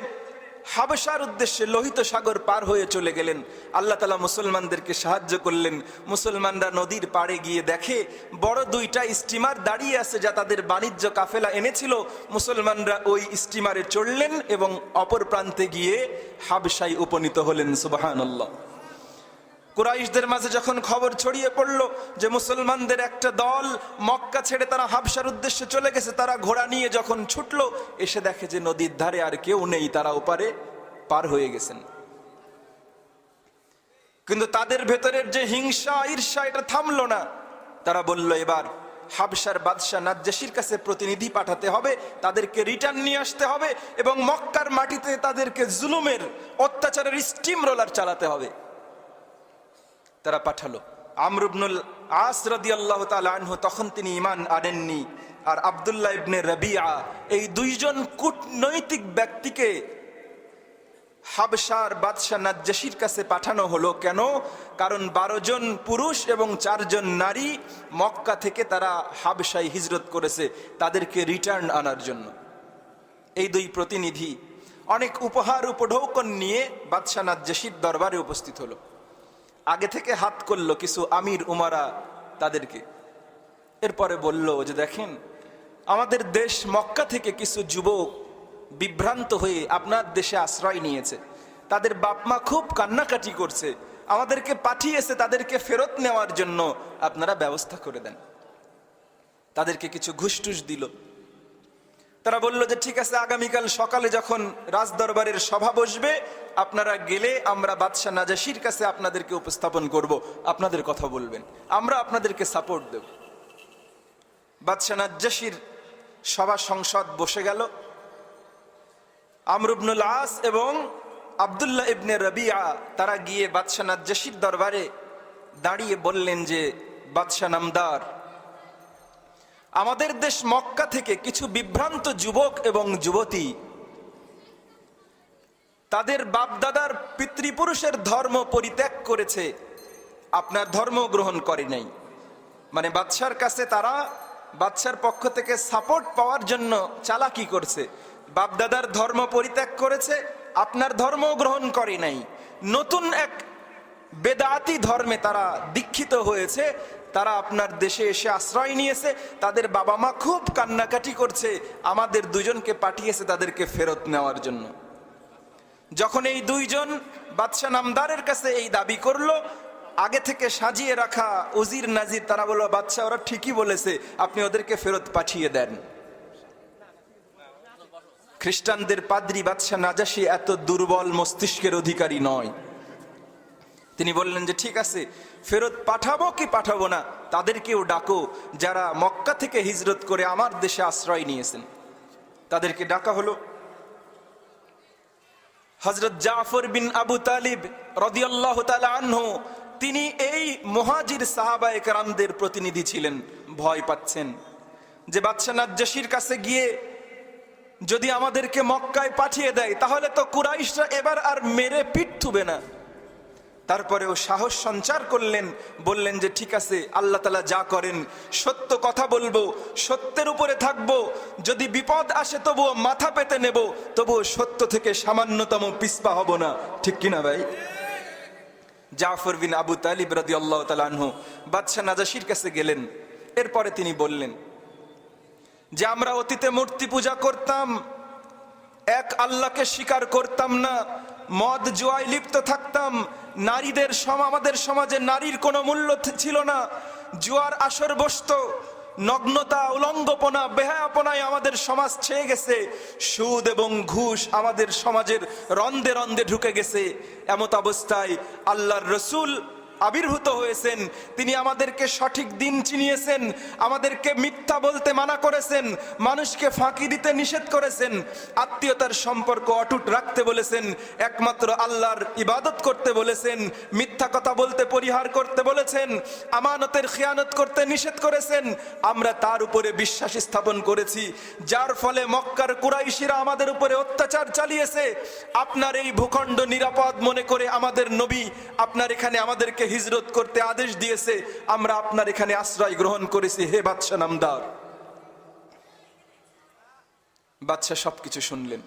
হাবশার উদ্দেশ্যে লোহিত সাগর পার হয়ে চলে গেলেন। আল্লাহ তাআলা মুসলমানদেরকে সাহায্য করলেন। মুসলমানরা নদীর পাড়ে গিয়ে দেখে বড় 2টা স্টিমার দাঁড়িয়ে আছে, যা তাদের বাণিজ্য কাফেলা এনেছিল। মুসলমানরা ওই স্টিমারে চড়লেন এবং অপর প্রান্তে গিয়ে হাবশায় উপনীত হলেন। সুবহানাল্লাহ। কুরাইশদের মাঝে যখন খবর ছড়িয়ে পড়ল যে মুসলমানদের একটা দল মক্কা ছেড়ে তারা হাবশার উদ্দেশ্যে চলে গেছে, তারা ঘোড়া নিয়ে যখন ছুটলো, এসে দেখে যে নদীর ধারে আর কেউ নেই, তারা ওপারে পার হয়ে গেছেন। কিন্তু তাদের ভেতরের যে হিংসা, ঈর্ষা, এটা থামলো না। তারা বলল এবার হাবশার বাদশাহ নাজ্জাশীর কাছে প্রতিনিধি পাঠাতে হবে, তাদেরকে রিটার্ন নিয়ে আসতে হবে এবং মক্কার মাটিতে তাদেরকে জুলুমের, অত্যাচারের স্টিম রোলার চালাতে হবে। তারা পাঠালো। আমর ইবনুল আস রাদিয়াল্লাহু তাআলা আনহু তখন তিনি ঈমান আনেননি, আর আব্দুল্লাহ ইবনে রাবিআ, এই 2 জন কূটনৈতিক ব্যক্তিকে হাবশার বাদশাহ নাজ্জাশীর কাছে পাঠানো হলো। কেন? কারণ 12 জন পুরুষ এবং 4 জন নারী মক্কা থেকে তারা হাবশায় হিজরত করেছে, তাদেরকে রিটার্ন আনার জন্য। এই 2 প্রতিনিধি অনেক উপহার উপঢৌকন নিয়ে বাদশাহ নাজ্জাশীর দরবারে উপস্থিত হলো। আগে থেকে হাত করলো কিছু আমির উমারা তাদেরকে। এরপরে বলল যে দেখেন, আমাদের দেশ মক্কা থেকে কিছু যুবক বিভ্রান্ত হয়ে আপনার দেশে আশ্রয় নিয়েছে, তাদের বাপ মা খুব কান্নাকাটি করছে, আমাদেরকে পাঠিয়েছে তাদেরকে ফেরত নেওয়ার জন্য, আপনারা ব্যবস্থা করে দেন। তাদেরকে কিছু ঘুষ টুস দিল। তারা বলল যে ঠিক আছে, আগামীকাল সকালে যখন রাজদরবারের সভা বসবে আপনারা গেলে আমরা বাদশাহ নাজাশীর কাছে আপনাদেরকে উপস্থাপন করব, আপনাদের কথা বলবেন, আমরা আপনাদেরকে সাপোর্ট দেব। বাদশাহ নাজাশীর সভা সংসদ বসে গেল। আমর ইবনুল আস এবং আব্দুল্লাহ ইবনে রবিআ তারা গিয়ে বাদশাহ নাজাশীর দরবারে দাঁড়িয়ে বললেন যে বাদশাহ নামদার, আমাদের দেশ মক্কা থেকে কিছু বিভ্রান্ত যুবক এবং যুবতী তাদের বাপদাদার পিতৃপুরুষের ধর্ম পরিত্যাগ করেছে, আপনার ধর্ম গ্রহণ করে নাই। মানে বাদশার কাছে তারা বাদশার পক্ষ থেকে সাপোর্ট পাওয়ার জন্য চালাকি করছে, বাপদাদার ধর্ম পরিত্যাগ করেছে, আপনার ধর্ম গ্রহণ করে নাই, নতুন এক বেদাতি ধর্মে তারা দীক্ষিত হয়েছে, তারা আপনার দেশে এসে আশ্রয় নিয়েছে, তাদের বাবা মা খুব কান্নাকাটি করছে, আমাদের 2 জনকে পাঠিয়েছে তাদেরকে ফেরত নেওয়ার জন্য। যখন এই 2 জন বাদশাহ নামদারের কাছে এই দাবি করলো, আগে থেকে সাজিয়ে রাখা উজির নাজির তারা বলল বাদশাহ ওরা ঠিকই বলেছে, আপনি ওদেরকে ফেরত পাঠিয়ে দেন। খ্রিস্টানদের পাদ্রী বাদশাহ নাজাশী এত দুর্বল মস্তিষ্কের অধিকারী নয়। তিনি বললেন যে ঠিক আছে, ফেরত পাঠাবো কি পাঠাবো না, তাদেরকেও ডাকো যারা মক্কা থেকে হিজরত করে আমার দেশে আশ্রয় নিয়েছেন। তাদেরকে ডাকা হলো। হযরত জাফর বিন আবু তালিব রাদিয়াল্লাহু তাআলা আনহু তিনি এই মুহাজির সাহাবায়ে কেরামদের প্রতিনিধি ছিলেন। ভয় পাচ্ছেন যে বাদশাহ নাজ্জাশীর কাছে গিয়ে যদি আমাদেরকে মক্কায় পাঠিয়ে দেয় তাহলে তো কুরাইশরা এবার আর মেরে পিঠ থুবে না। তারপরেও সাহস সঞ্চার করলেন, বললেন যে ঠিক আছে, আল্লাহ তাআলা যা করেন সত্য কথা বলবো, সত্যের উপরে থাকবো, যদি বিপদ আসে তবুও মাথা পেতে নেব, তবুও সত্য থেকে সামান্যতম পিছপা হব না। ঠিক কিনা ভাই? জাফর বিন আবু তালিব রাদিয়াল্লাহু তাআলা আনহু বাদশাহ নাজাশীর কাছে গেলেন। এরপরে তিনি বললেন যে আমরা অতীতে মূর্তি পূজা করতাম, এক আল্লাহকে স্বীকার করতাম না, মদ জুয়ায় লিপ্ত থাকতাম, নারীদের আমাদের সমাজে নারীর কোনো মূল্য ছিল না, জুয়ার আসর বসতো, নগ্নতা উলঙ্গপনা বেহায়াপনায় আমাদের সমাজ ছেয়ে গেছে, সুদ এবং ঘুষ আমাদের সমাজের রন্ধে রন্ধে ঢুকে গেছে। এমত অবস্থায় আল্লাহর রসুল আবির্ভূত হয়েছেন, তিনি আমাদেরকে সঠিক দিন চিনিয়েছেন, আমাদেরকে মিথ্যা বলতে মানা করেছেন, মানুষকে ফাঁকি দিতে নিষেধ করেছেন, আত্মীয়তার সম্পর্ক অটুট রাখতে বলেছেন, একমাত্র আল্লাহর ইবাদত করতে বলেছেন, মিথ্যা কথা বলতে পরিহার করতে বলেছেন, আমানতের খিয়ানত করতে নিষেধ করেছেন। আমরা তার উপরে বিশ্বাস স্থাপন করেছি, যার ফলে মক্কার কুরাইশিরা আমাদের উপরে অত্যাচার চালিয়েছে। আপনার এই ভূখণ্ড নিরাপদ মনে করে আমাদের নবী আপনার এখানে আমাদেরকে হিজরত করতে আদেশ দিয়েছে, আমরা আপনার এখানে আশ্রয় গ্রহণ করেছি, হে বাদশাহ নামদার। বাদশাহ সবকিছু শুনলেন।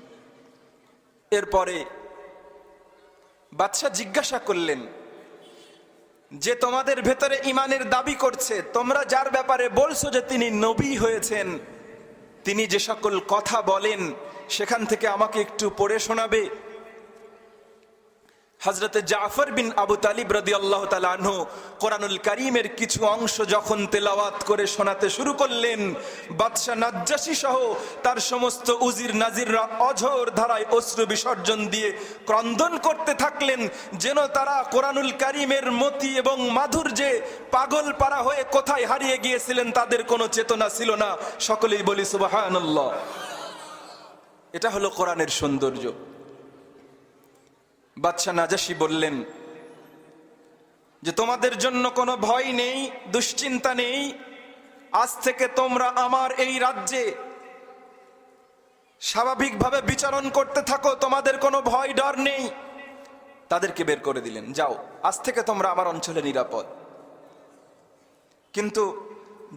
এরপরে বাদশাহ জিজ্ঞাসা করলেন যে তোমাদের ভেতরে ইমানের দাবি করছে, তোমরা যার ব্যাপারে বলছো যে তিনি নবী হয়েছেন, তিনি যে সকল কথা বলেন সেখান থেকে আমাকে একটু পড়ে শোনাবে? হযরত জাফর বিন আবু তালিব রাদিয়াল্লাহু তাআলা আনহু কোরআনুল কারীমের কিছু অংশ যখন তেলাওয়াত করে শোনাতে শুরু করলেন, বাদশাহ নাজ্জাশী সহ তার সমস্ত উজির নাজিররা অঝোর ধারায় অশ্রু বিসর্জন দিয়ে ক্রন্দন করতে থাকলেন, যেন তারা কোরআনুল কারীমের মতি এবং মাধুর্যে পাগল পারা হয়ে কোথায় হারিয়ে গিয়েছিলেন, তাদের কোনো চেতনা ছিল না। সকলেই বলি সুবহানাল্লাহ। এটা হলো কোরআনের সৌন্দর্য। বাদশাহ নাজাশী বললেন যে তোমাদের জন্য কোনো ভয় নেই, দুশ্চিন্তা নেই, আজ থেকে তোমরা আমার এই রাজ্যে স্বাভাবিকভাবে বিচরণ করতে থাকো, তোমাদের কোনো ভয় ডর নেই। তাদেরকে বের করে দিলেন, যাও আজ থেকে তোমরা আমার অঞ্চলে নিরাপদ। কিন্তু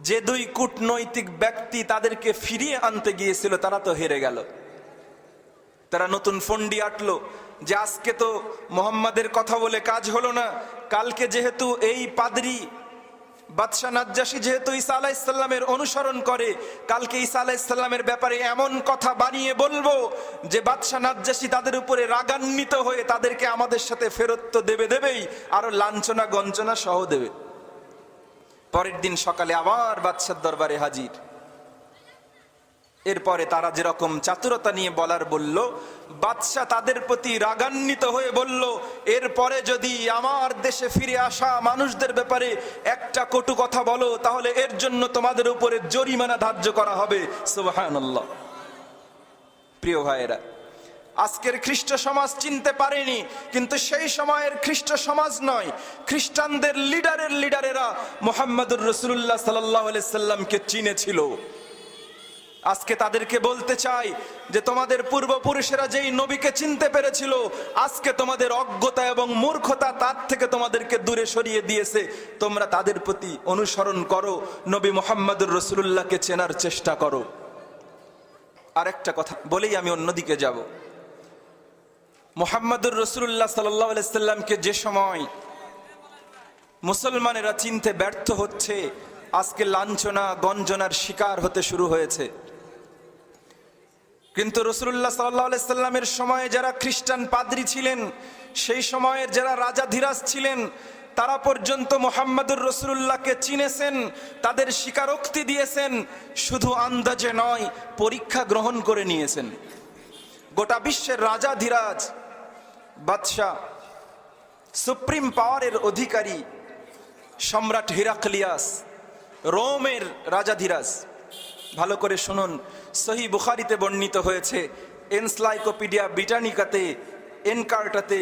যে দুই কূটনৈতিক ব্যক্তি তাদেরকে ফিরিয়ে আনতে গিয়েছিল তারা তো হেরে গেল। তারা নতুন ফন্ডি আটলো যে আজকে তো মুহাম্মাদের কথা বলে কাজ হলো না, কালকে যেহেতু এই পাদ্রী বাদশাহ নাজ্জাশী যেহেতু ঈসা আলাইহিস সালামের অনুসরণ করে, কালকে ঈসা আলাইহিস সালামের ব্যাপারে এমন কথা বানিয়ে বলবো যে বাদশাহ নাজ্জাশী তাদের উপরে রাগান্বিত হয়ে তাদেরকে আমাদের সাথে ফেরত তো দেবেই, আরো লাঞ্ছনা গঞ্জনা সহ দেবে। পরের দিন সকালে আবার বাদশার দরবারে হাজির। এরপরে তারা যেরকম চাতুরতা নিয়ে বলার বলল, বাদশাহ তাদের প্রতি রাগান্বিত হয়ে বলল, এরপরে যদি আমার দেশে ফিরে আসা মানুষদের ব্যাপারে একটা কটু কথা বলো তাহলে এর জন্য তোমাদের উপরে জরিমানা ধার্য করা হবে। সুবহানাল্লাহ। প্রিয় ভাইয়েরা, আজকের খ্রিস্ট সমাজ চিনতে পারেনি, কিন্তু সেই সময়ের খ্রিস্ট সমাজ নয়, খ্রিস্টানদের লিডারেরা মুহাম্মদুর রাসূলুল্লাহ সাল্লাল্লাহু আলাইহি সাল্লামকে চিনেছিল। আজকে তাদেরকে বলতে চাই যে তোমাদের পূর্বপুরুষেরা যেই নবীকে চিনতে পেরেছিল, আজকে তোমাদের অজ্ঞতা এবং মূর্খতা তার থেকে তোমাদেরকে দূরে সরিয়ে দিয়েছে। তোমরা তাদের প্রতি অনুসরণ করো, নবী মুহাম্মদুর রাসূলুল্লাহকে চেনার চেষ্টা করো। আরেকটা কথা বলেই আমি অন্যদিকে যাব। মুহাম্মদুর রাসূলুল্লাহ সাল্লাল্লাহু আলাইহি সাল্লামকে যে সময় মুসলমানেরা চিনতে ব্যর্থ হচ্ছে, আজকে লাঞ্ছনা গঞ্জনার শিকার হতে শুরু হয়েছে। কিন্তু রাসূলুল্লাহ সাল্লাল্লাহু আলাইহি সাল্লামের সময়ে যারা খ্রিস্টান পাদ্রী ছিলেন, সেই সময়ের যারা রাজা ধীরাজ ছিলেন, তারা পর্যন্ত মুহাম্মদুর রাসূলুল্লাহকে চিনেছেন, তাদের স্বীকারোক্তি দিয়েছেন, শুধু আন্দাজে নয়, পরীক্ষা গ্রহণ করে নিয়েছেন। গোটা বিশ্বের রাজা ধীরাজ, বাদশাহ, সুপ্রিম পাওয়ারের অধিকারী সম্রাট হিরাক্লিয়াস, রোমের রাজা ধীরাজ, ভালো করে শুনুন, সহিহ বুখারীতে বর্ণিত হয়েছে, এনসাইক্লোপিডিয়া ব্রিটানিকাতে, এনকার্টাতে,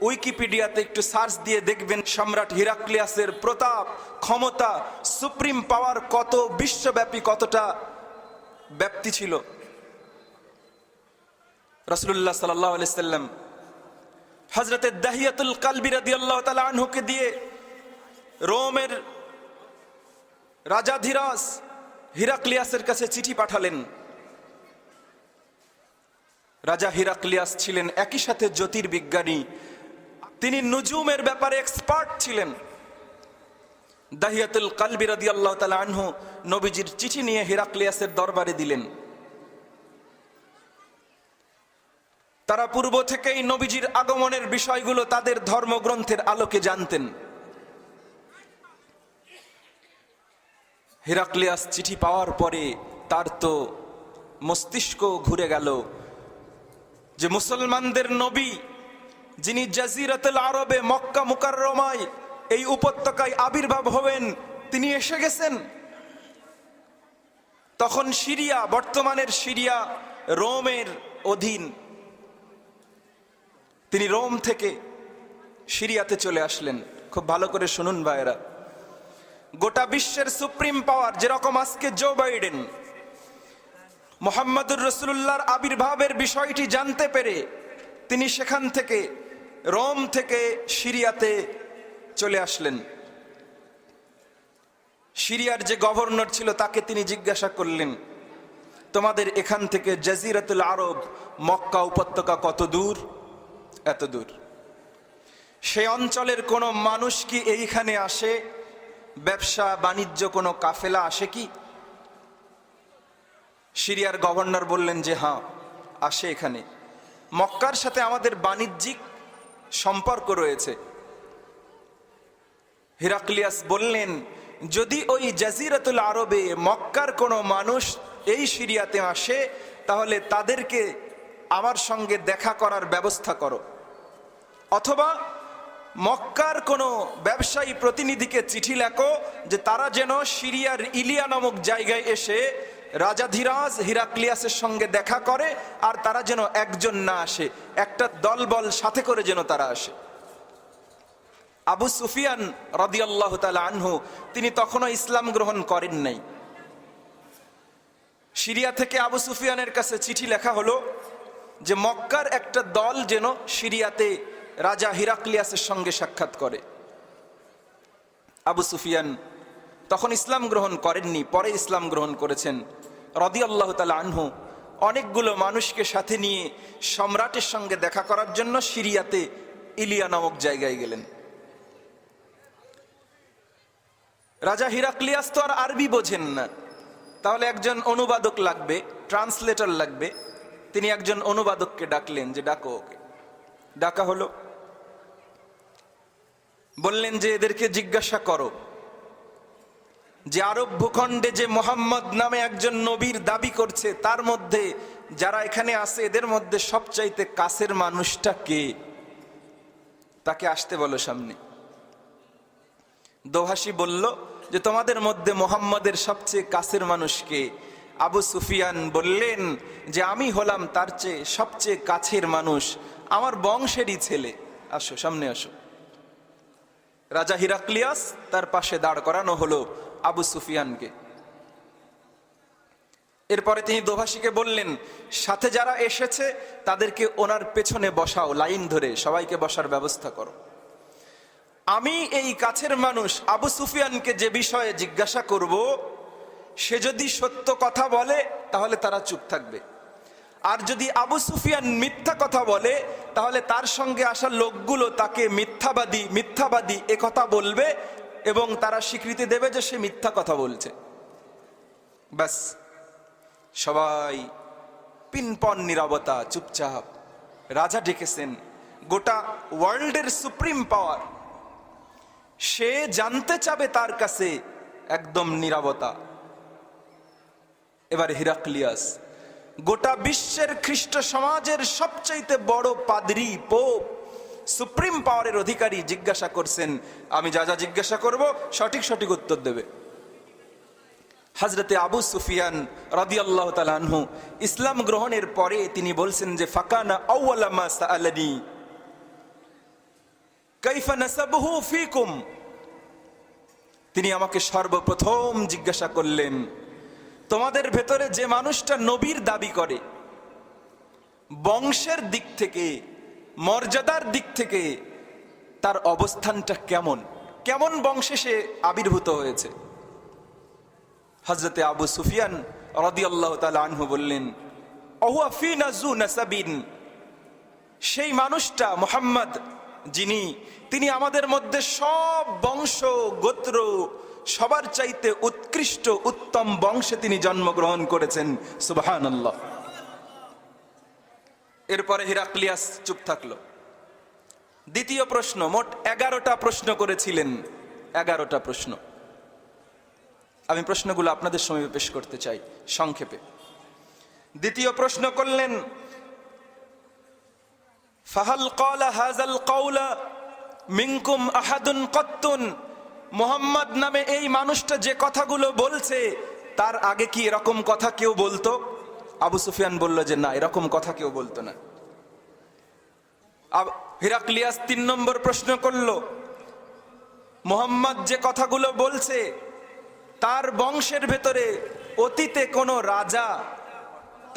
উইকিপিডিয়াতে একটু সার্চ দিয়ে দেখবেন সম্রাট হিরাক্লিয়াসের প্রতাপ, ক্ষমতা, সুপ্রিম পাওয়ার কত বিশ্বব্যাপী কতটা ব্যাপ্তি ছিল। রাসূলুল্লাহ সাল্লাল্লাহু আলাইহি সাল্লাম হযরতে দাহিয়াতুল কালবি রাদিয়াল্লাহু তাআলা আনহুকে দিয়ে রোমের রাজা ধীরাজ হিরাক্লিয়াসের কাছে চিঠি পাঠালেন। রাজা হিরাক্লিয়াস ছিলেন একই সাথে জ্যোতির্বিজ্ঞানী, তিনি নুজুমের ব্যাপারে এক্সপার্ট ছিলেন। দাহিয়াতুল কালবি রাদিয়াল্লাহু তাআলা আনহু নবীজির চিঠি নিয়ে হিরাক্লিয়াসের দরবারে দিলেন। তারা পূর্ব থেকেই নবীজির আগমনের বিষয়গুলো তাদের ধর্মগ্রন্থের আলোকে জানতেন। হিরাক্লিয়াস চিঠি পাওয়ার পরে তার তো মস্তিষ্ক ঘুরে গেল যে মুসলমানদের নবী, যিনি জাজিরাতুল আরবে মক্কা মুকাররমায় এই উপত্যকায় আবির্ভাব হবেন, তিনি এসে গেছেন। তখন সিরিয়া, বর্তমানের সিরিয়া রোমের অধীন, তিনি রোম থেকে সিরিয়াতে চলে আসলেন। খুব ভালো করে শুনুন ভাইয়েরা, গোটা বিশ্বের সুপ্রিম পাওয়ার যেরকম আজকে জো বাইডেন, মুহাম্মদুর রাসূলুল্লাহর আবির্ভাবের বিষয়টি জানতে পেরে তিনি সেখান থেকে রোম থেকে সিরিয়াতে চলে আসলেন। সিরিয়ার যে গভর্নর ছিল তাকে তিনি জিজ্ঞাসা করলেন, তোমাদের এখান থেকে জাজিরাতুল আরব মক্কা উপত্যকা কত দূর? এত দূর। সেই অঞ্চলের কোনো মানুষ কি এইখানে আসে? ব্যবসা বাণিজ্য কোনো কাফেলা আসে কি? সিরিয়ার গভর্নর বললেন যে হ্যাঁ, আসে এখানে। মক্কার সাথে আমাদের বাণিজ্যিক সম্পর্ক রয়েছে। হিরাক্লিয়াস বললেন, যদি ওই জাজিরাতুল আরবে মক্কার কোনো মানুষ এই সিরিয়াতে আসে, তাহলে তাদেরকে আমার সঙ্গে দেখা করার ব্যবস্থা করো, অথবা মক্কার কোনো ব্যবসায়ী প্রতিনিধিকে চিঠি লেখো যে তারা যেন সিরিয়ার ইলিয়া নামক জায়গায় এসে রাজা ধীরাজ হিরাক্লিয়াসের সঙ্গে দেখা করে, আর তারা যেন একজন না আসে, একটা দলবল সাথে করে যেন তারা আসে। আবু সুফিয়ান রাদিয়াল্লাহু তাআলা আনহু তিনি তখনও ইসলাম গ্রহণ করেন নাই। সিরিয়া থেকে আবু সুফিয়ানের কাছে চিঠি লেখা হলো যে মক্কার একটা দল যেন সিরিয়াতে রাজা হিরাক্লিয়াসের সঙ্গে সাক্ষাৎ করে। আবু সুফিয়ান তখন ইসলাম গ্রহণ করেননি, পরে ইসলাম গ্রহণ করেছেন রাদিয়াল্লাহু তাআলা আনহু। অনেকগুলো মানুষকে সাথে নিয়ে সম্রাটের সঙ্গে দেখা করার জন্য সিরিয়াতে ইলিয়া নামক জায়গায় গেলেন। রাজা হিরাক্লিয়াস তো আর আরবি বোঝেন না, তাহলে একজন অনুবাদক লাগবে, ট্রান্সলেটর লাগবে। তিনি একজন অনুবাদককে ডাকলেন যে ডাকো ওকে। ডাকা হলো, বললেন যে এদেরকে জিজ্ঞাসা করো যে আরব ভূখণ্ডে যে মোহাম্মদ নামে একজন নবীর দাবি করছে, তার মধ্যে যারা এখানে আছে এদের মধ্যে সবচাইতে কাছের মানুষটা কে? তাকে আসতে বলো সামনে। দোহাসী বলল যে তোমাদের মধ্যে মোহাম্মদের সবচেয়ে কাছের মানুষ কে? আবু সুফিয়ান বললেন যে আমি হলাম তার চেয়ে সবচেয়ে কাছের মানুষ, আমার বংশেরই ছেলে, আসো সামনে আসো। রাজা হিরাক্লিয়াস তার পাশে দাঁড় করানো হলো আবু সুফিয়ানকে। এরপরে তিনি দোভাষীকে বললেন সাথে যারা এসেছে তাদেরকে ওনার পেছনে বসাও, লাইন ধরে সবাইকে বসার ব্যবস্থা করো। আমি এই কাছের মানুষ আবু সুফিয়ানকে যে বিষয়ে জিজ্ঞাসা করব, সে যদি সত্য কথা বলে তাহলে তারা চুপ থাকবে, আর যদি আবু সুফিয়ান মিথ্যা কথা বলে তাহলে তার সঙ্গে আসা লোকগুলো তাকে মিথ্যাবাদী মিথ্যাবাদী এ কথা বলবে এবং তারা স্বীকৃতি দেবে যে সে মিথ্যা কথা বলছে। ব্যাস, সবাই পিনপন নীরবতা, চুপচাপ। রাজা ডেকেছেন, গোটা ওয়ার্ল্ডের সুপ্রিম পাওয়ার, সে জানতে চাবে তার কাছে, একদম নীরবতা। এবার হিরাক্লিয়াস গোটা বিশ্বের খ্রিস্ট সমাজের সবচাইতে বড় পাদ্রী, পোপ, সুপ্রিম পাওয়ারের অধিকারী জিজ্ঞাসা করছেন। আমি যা যা জিজ্ঞাসা করব সঠিক সঠিক উত্তর দেবে। হযরতে আবু সুফিয়ান রাদিয়াল্লাহু তাআলা আনহু ইসলাম গ্রহণের পরে তিনি বলছেন যে ফাকানা আউওয়ালা মা সাআলানি কাইফা নাসাবহু ফীকুম। তিনি আমাকে সর্বপ্রথম জিজ্ঞাসা করলেন তোমাদের ভেতরে যে মানুষটা নবীর দাবি করে, বংশের দিক থেকে, মর্যাদার দিক থেকে তার অবস্থানটা কেমন, কেমন বংশে সে আবির্ভূত হয়েছে। হযরতে আবু সুফিয়ান রাদিয়াল্লাহু তাআলা আনহু বললেন আহুয়া ফিনা যু নাসাবিন, সেই মানুষটা মুহাম্মদ যিনি, তিনি আমাদের মধ্যে সব বংশ গোত্র সবার চাইতে উৎকৃষ্ট উত্তম বংশে তিনি জন্মগ্রহণ করেছেন। সুবহানাল্লাহ। এরপরে হিরাক্লিয়াস চুপ থাকলো। দ্বিতীয় প্রশ্ন, মোট 11টা প্রশ্ন করেছিলেন, 11টা প্রশ্ন। আমি প্রশ্নগুলো আপনাদের সামনে পেশ করতে চাই সংক্ষেপে। দ্বিতীয় প্রশ্ন করলেন ফাহাল ক্বালা হাযাল ক্বাউলা মিনকুম আহাদুন কত্তুন, মুহাম্মদ নামে এই মানুষটা যে কথাগুলো বলছে তার আগে কি এরকম কথা কেউ বলতো? আবু সুফিয়ান বলল যে না, এরকম কথা কেউ বলতো না। হিরাক্লিয়াস 3 নম্বর প্রশ্ন করলো মুহাম্মদ যে কথাগুলো বলছে তার বংশের ভেতরে অতীতে কোনো রাজা,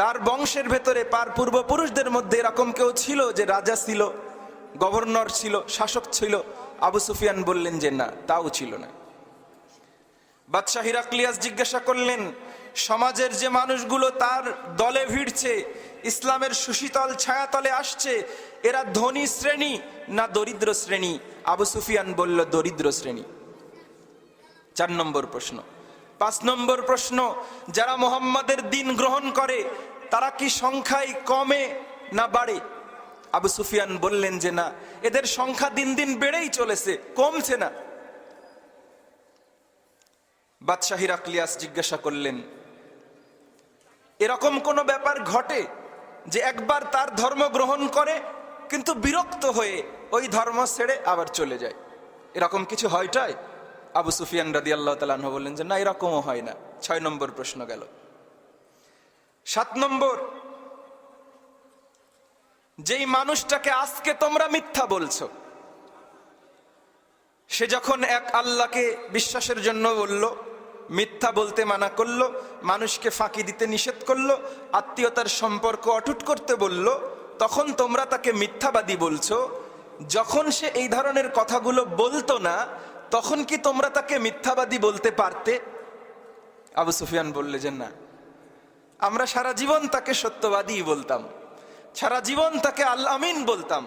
তার বংশের ভেতরে তার পূর্বপুরুষদের মধ্যে এরকম কেউ ছিল যে রাজা ছিল, গভর্নর ছিল, শাসক ছিল? আবু সুফিয়ান বললেন যে না, তাও ছিল না। বাদশাহ হিরাক্লিয়াস জিজ্ঞাসা করলেন সমাজের যে মানুষগুলো তার দলে ভিড়ছে, ইসলামের সুশীতল ছায়াতলে আসছে, এরা ধনী শ্রেণী না দরিদ্র শ্রেণী? আবু সুফিয়ান বলল দরিদ্র শ্রেণী। 4 নম্বর প্রশ্ন। 5 নম্বর প্রশ্ন, যারা মুহাম্মাদের দ্বীন গ্রহণ করে তারা কি সংখ্যায় কমে না বাড়ে? আবু সুফিয়ান বললেন যে না, এদের সংখ্যা দিন দিন বেড়েই চলেছে, কমছে না। বাদশাহ হিরাক্লিয়াস জিজ্ঞাসা করলেন এরকম কোন ব্যাপার ঘটে যে একবার তার ধর্ম গ্রহণ করে কিন্তু বিরক্ত হয়ে ওই ধর্ম ছেড়ে আবার চলে যায়, এরকম কিছু হয়টাই? আবু সুফিয়ান রাদিয়াল্লাহু তাআলা আনহু বললেন যে না, এরকমও হয় না। 6 নম্বর প্রশ্ন গেল। 7 নম্বর, যেই মানুষটাকে আজকে তোমরা মিথ্যা বলছো, সে যখন এক আল্লাহকে বিশ্বাসের জন্য বলল, মিথ্যা বলতে মানা করলো, মানুষকে ফাঁকি দিতে নিষেধ করলো, আত্মীয়তার সম্পর্ক অটুট করতে বলল, তখন তোমরা তাকে মিথ্যাবাদী বলছো। যখন সে এই ধরনের কথাগুলো বলতো না, তখন কি তোমরা তাকে মিথ্যাবাদী বলতে পারতে? আবু সুফিয়ান বললে যে না, আমরা সারা জীবন তাকে সত্যবাদী বলতাম, সারা জীবন তাকে আল আমিন বলতাম,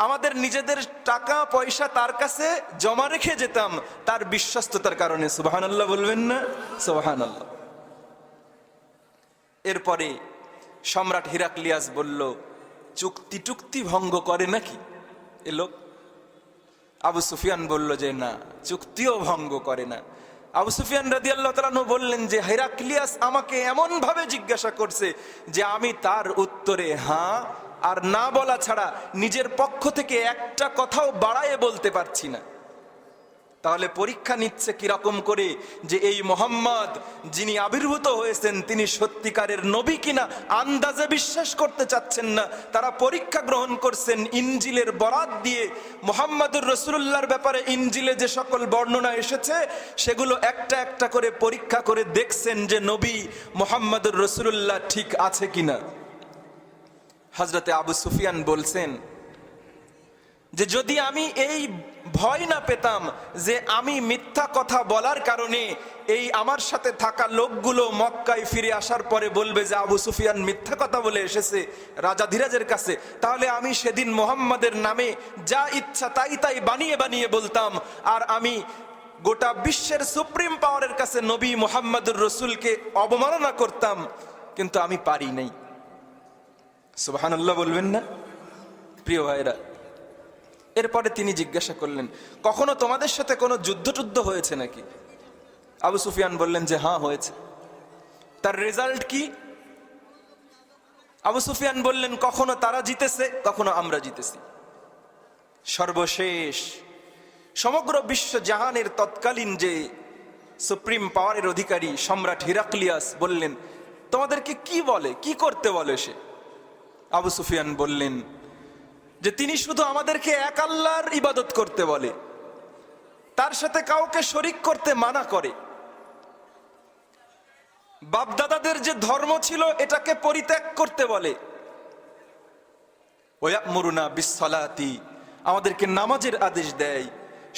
আমাদের নিজেদের টাকা পয়সা তার কাছে জমা রেখে যেতাম তার বিশ্বস্ততার কারণে। সুবহানাল্লাহ বলবেন না? সুবহানাল্লাহ। এরপরে সম্রাট হিরাক্লিয়াস বলল, চুক্তি টুক্তি ভঙ্গ করে নাকি এ লোক? আবু সুফিয়ান বলল যে না, চুক্তিও ভঙ্গ করে না। আবু সুফিয়ান রাদিয়াল্লাহু তাআলা আনহু বললেন যে হিরাক্লিয়াস আমাকে এমন ভাবে জিজ্ঞাসা করছে যে আমি তার উত্তরে হ্যাঁ আর না বলা ছাড়া নিজের পক্ষ থেকে একটা কথাও বাড়ায়ে বলতে পারছি না। তাহলে পরীক্ষা নিচ্ছে কিরকম করে যে এই মুহাম্মদ যিনি আবির্ভূত হয়েছেন তিনি সত্যিকারের নবী কিনা আন্দাজে বিশ্বাস করতে চাচ্ছেন না। তারা পরীক্ষা গ্রহণ করছেন ইনজিলের বরাত দিয়ে। মুহাম্মদুর রাসূলুল্লাহর ব্যাপারে ইনজিলে যে সকল বর্ণনা এসেছে সেগুলো একটা একটা করে পরীক্ষা করে দেখছেন যে নবী মুহাম্মদুর রাসূলুল্লাহ ঠিক আছে কিনা। হযরতে আবু সুফিয়ান বলছেন যে যদি আমি এই ভয় না পেতাম যে আমি মিথ্যা কথা বলার কারণে এই আমার সাথে থাকা লোকগুলো মক্কায় ফিরে আসার পরে বলবে যে আবু সুফিয়ান মিথ্যা কথা বলে এসেছে রাজা ধীরাজের কাছে, তাহলে আমি সেদিন মুহাম্মাদের নামে যা ইচ্ছা তাই তাই বানিয়ে বানিয়ে বলতাম, আর আমি গোটা বিশ্বের সুপ্রিম পাওয়ারের কাছে নবী মুহাম্মদুর রাসূলকে অবমাননা করতাম, কিন্তু আমি পারি নাই। সুবহানাল্লাহ বলবেন না প্রিয় ভাইরা? এরপরে তিনি জিজ্ঞাসা করলেন, কখনো তোমাদের সাথে কোনো যুদ্ধ হয়েছে নাকি? আবু সুফিয়ান বললেন যে হ্যাঁ হয়েছে। তার রেজাল্ট কি? আবু সুফিয়ান বললেন কখনো তারা জিতেছে, কখনো আমরা জিতেছি। সর্বশেষ সমগ্র বিশ্ব জাহানের তৎকালীন যে সুপ্রিম পাওয়ারের অধিকারী সম্রাট হিরাক্লিয়াস বললেন, তোমাদেরকে কি বলে, কি করতে বলে সে? আবু সুফিয়ান বললেন যে তিনি শুধু আমাদেরকে এক আল্লাহর ইবাদত করতে বলে, তার সাথে কাউকে শরীক করতে মানা করে, বাপদাদাদের যে ধর্ম ছিল এটাকে পরিত্যাগ করতে বলে, ওয়া'মুরুনা বিস-সালাতি, আমাদেরকে নামাজের আদেশ দেয়,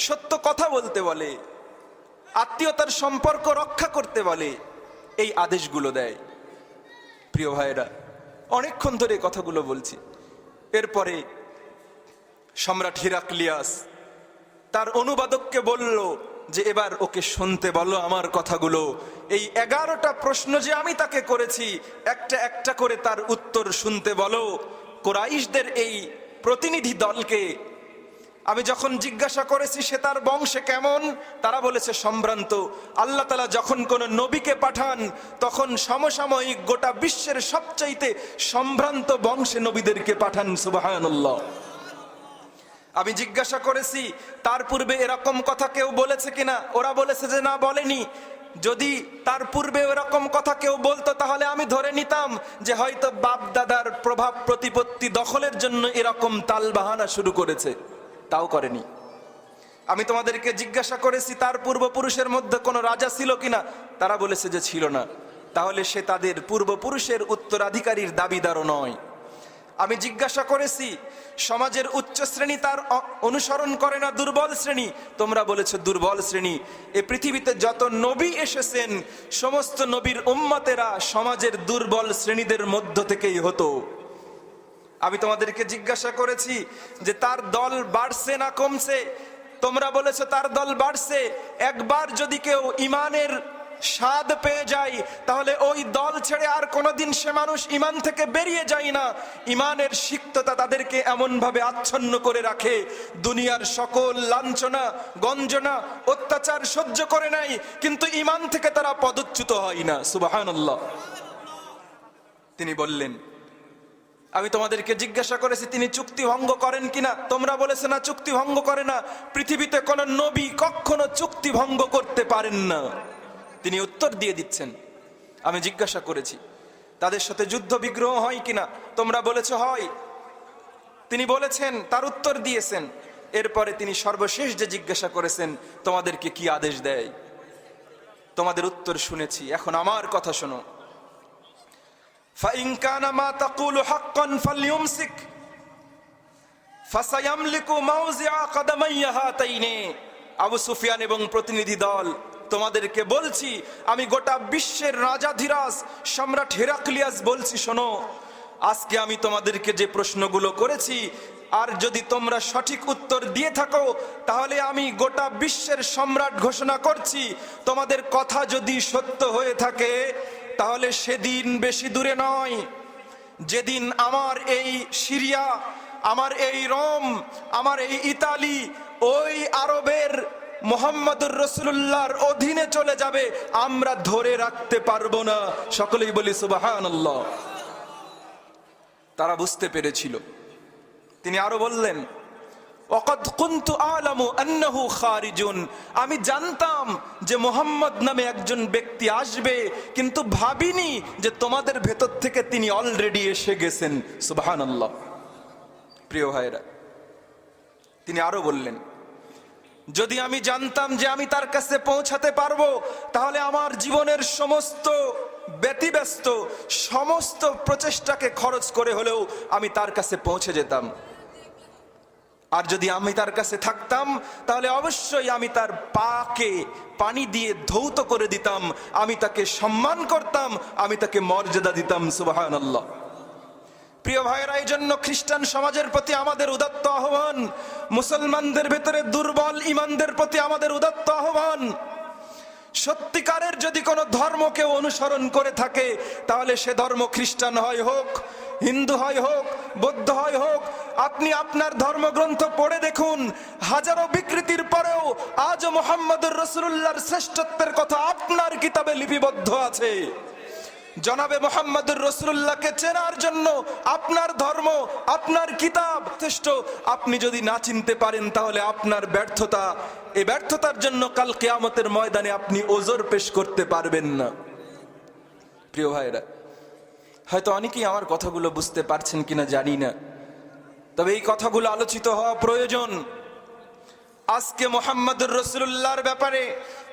সত্য কথা বলতে বলে, আত্মীয়তার সম্পর্ক রক্ষা করতে বলে, এই আদেশগুলো দেয়। প্রিয় ভাইরা, অনেকক্ষণ ধরে এই কথাগুলো বলছি। এরপরে সম্রাট হিরাক্লিয়াস তার অনুবাদককে বলল যে এবার ওকে শুনতে বলো আমার কথাগুলো। এই 11টা প্রশ্ন যে আমি তাকে করেছি একটা একটা করে তার উত্তর শুনতে বলো। কুরাইশদের এই প্রতিনিধি দলকে আমি যখন জিজ্ঞাসা করেছি সে তার বংশে কেমন, তারা বলেছে সম্ভ্রান্ত। আল্লাহ তাআলা যখন কোন নবীকে পাঠান তখন সমসাময়িক গোটা বিশ্বের সবচাইতে সম্ভ্রান্ত বংশে নবীদেরকে পাঠান। সুবহানাল্লাহ। আমি জিজ্ঞাসা করেছি তার পূর্বে এরকম কথা কেউ বলেছে কিনা, ওরা বলেছে যে না বলেনি। যদি তার পূর্বে এরকম কথা কেউ বলতো তাহলে আমি ধরে নিতাম যে হয়তো বাপ দাদার প্রভাব প্রতিপত্তি দখলের জন্য এরকম তালবাহানা শুরু করেছে, তাও করেনি। আমি তোমাদেরকে জিজ্ঞাসা করেছি তার পূর্বপুরুষের মধ্যে কোনো রাজা ছিল কিনা, তারা বলেছে যে ছিল না, তাহলে সে তাদের পূর্বপুরুষের উত্তরাধিকারীর দাবিদারও নয়। আমি জিজ্ঞাসা করেছি সমাজের উচ্চ শ্রেণী তার অনুসরণ করে না, দুর্বল শ্রেণী, তোমরা বলেছো দুর্বল শ্রেণী। এ পৃথিবীতে যত নবী এসেছেন সমস্ত নবীর উম্মতেরা সমাজের দুর্বল শ্রেণীদের মধ্য থেকেই হতো। আমি তোমাদেরকে জিজ্ঞাসা করেছি যে তার দল বাড়ছে না কমছে, তোমরা বলেছো তার দল বাড়ছে। একবার যদি কেউ ইমানের স্বাদ পেয়ে যায় তাহলে ওই দল ছেড়ে আর কোনোদিন সে মানুষ ইমান থেকে বেরিয়ে যায় না। ইমানের সিক্ততা তাদেরকে এমন ভাবে আচ্ছন্ন করে রাখে, দুনিয়ার সকল লাঞ্ছনা গঞ্জনা অত্যাচার সহ্য করে নাই, কিন্তু ইমান থেকে তারা পদচ্যুত হয় না। সুবহানাল্লাহ। তিনি বললেন, আমি তোমাদেরকে জিজ্ঞাসা করেছি তিনি চুক্তি ভঙ্গ করেন কিনা, তোমরা বলেছে না চুক্তি ভঙ্গ করে না। পৃথিবীতে কোন নবী কখনো চুক্তি ভঙ্গ করতে পারেন না। তিনি উত্তর দিয়ে দিচ্ছেন। আমি জিজ্ঞাসা করেছি তাদের সাথে যুদ্ধ বিগ্রহ হয় কিনা, তোমরা বলেছ হয়। তিনি বলেছেন, তার উত্তর দিয়েছেন। এরপরে তিনি সর্বশেষ যে জিজ্ঞাসা করেছেন তোমাদেরকে কি আদেশ দেয়। তোমাদের উত্তর শুনেছি, এখন আমার কথা শোনো। ফাইন কানা মা তাকুলু হাক্কান ফালইউমসিক ফাসায়ামলিকু মাওজিআ কাদামাইয়া হাতাইনি। আবু সুফিয়ান এবং প্রতিনিধি দল, তোমাদেরকে বলছি, আমি গোটা বিশ্বের রাজাধিরাজ সম্রাট হেরাক্লিয়াস বলছি, শোনো, আজকে আমি তোমাদেরকে যে প্রশ্নগুলো করেছি, আর যদি তোমরা সঠিক উত্তর দিয়ে থাকো, তাহলে আমি গোটা বিশ্বের সম্রাট ঘোষণা করছি। তোমাদের কথা যদি সত্য হয়ে থাকে, তাহলে সেদিন বেশি দূরে নয়, যেদিন আমার এই সিরিয়া, আমার এই রোম, আমার এই ইতালি, ওই আরবের মুহাম্মদুর রাসূলুল্লাহর অধীনে চলে যাবে, আমরা ধরে রাখতে পারবো না। সকলেই বলি সুবহানাল্লাহ। তারা বুঝতে পেরেছিল। তিনি আরো বললেন, ওয়াকাদ কুনতু আ'লামু আন্নাহু খারিজুন, আমি জানতাম যে মুহাম্মদ নামে একজন ব্যক্তি আসবে, কিন্তু ভাবিনি যে তোমাদের ভেতর থেকে তিনি অলরেডি এসে গেছেন। সুবহানাল্লাহ। প্রিয় ভাইরা, তিনি আরো বললেন, যদি আমি জানতাম যে আমি তার কাছে পৌঁছাতে পারবো, তাহলে আমার জীবনের সমস্ত ব্যতিব্যস্ত সমস্ত প্রচেষ্টাকে খরচ করে হলেও আমি তার কাছে পৌঁছে যেতাম। আর যদি আমি তার কাছে থাকতাম, তাহলে অবশ্যই আমি তার পাকে পানি দিয়ে ধৌত করে দিতাম, আমি তাকে সম্মান করতাম, আমি তাকে মর্যাদা দিতাম। সুবহানাল্লাহ। প্রিয় ভাইয়েরা, এই জন্য খ্রিস্টান সমাজের প্রতি আমাদের উদাত্ত আহ্বান, মুসলমানদের ভেতরে দুর্বল ইমানদের প্রতি আমাদের উদাত্ত আহ্বান, সত্যিকারের যদি কোনো ধর্মকে অনুসরণ করে থাকে, তাহলে সে ধর্ম খ্রিস্টান হয় হোক, হিন্দু হয় হোক, বৌদ্ধ হয় হোক, আপনি আপনার ধর্মগ্রন্থ পড়ে দেখুন, হাজারো বিকৃতির পরেও আজও মুহাম্মদুর রাসূলুল্লাহর শ্রেষ্ঠত্বের কথা আপনার কিতাবে লিপিবদ্ধ আছে। জনাবে মুহাম্মদুর রাসূলুল্লাহকে চেনার জন্য আপনার ধর্ম, আপনার কিতাব যথেষ্ট। আপনি যদি না চিনতে পারেন, তাহলে আপনার ব্যর্থতা, এই ব্যর্থতার জন্য কাল কিয়ামতের ময়দানে আপনি ওজর পেশ করতে পারবেন না। প্রিয় ভাইরা, হয়তো অনেকেই আমার কথাগুলো বুঝতে পারছেন কিনা জানি না, তবে এই কথাগুলো আলোচিত হওয়া প্রয়োজন। আজকে মুহাম্মদুর রাসূলুল্লাহর ব্যাপারে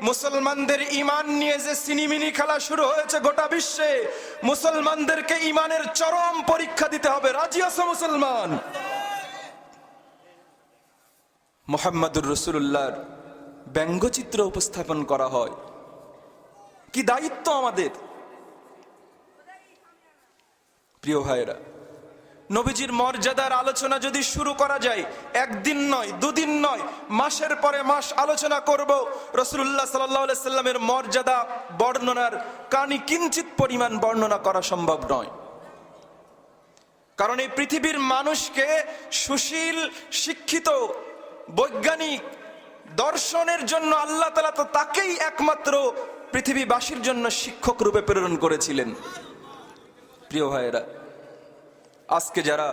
মুসলমানদের ঈমান নিয়ে যে সিনিমিনি খেলা শুরু হয়েছে গোটা বিশ্বে, মুসলমানদেরকে ঈমানের চরম পরীক্ষা দিতে হবে। রাজি আছো মুসলমান? মুহাম্মদুর রাসূলুল্লাহর ব্যঙ্গচিত্র উপস্থাপন করা হয়, কি দায়িত্ব আমাদের। প্রিয় ভাইরা, নবীজির মর্যাদার আলোচনা যদি শুরু করা যায়, একদিন নয়, দুদিন নয়, মাসের পরে মাস আলোচনা করব। রাসূলুল্লাহ সাল্লাল্লাহু আলাইহি সাল্লামের মর্যাদা বর্ণনার কানি কিঞ্চিত পরিমাণ বর্ণনা করা সম্ভব নয়। কারণ এই পৃথিবীর মানুষকে সুশীল, শিক্ষিত, বৈজ্ঞানিক, দর্শনের জন্য আল্লাহ তাআলা তো তাকেই একমাত্র পৃথিবীবাসীর জন্য শিক্ষক রূপে প্রেরণ করেছিলেন। প্রিয় ভাইয়েরা, আজকে যারা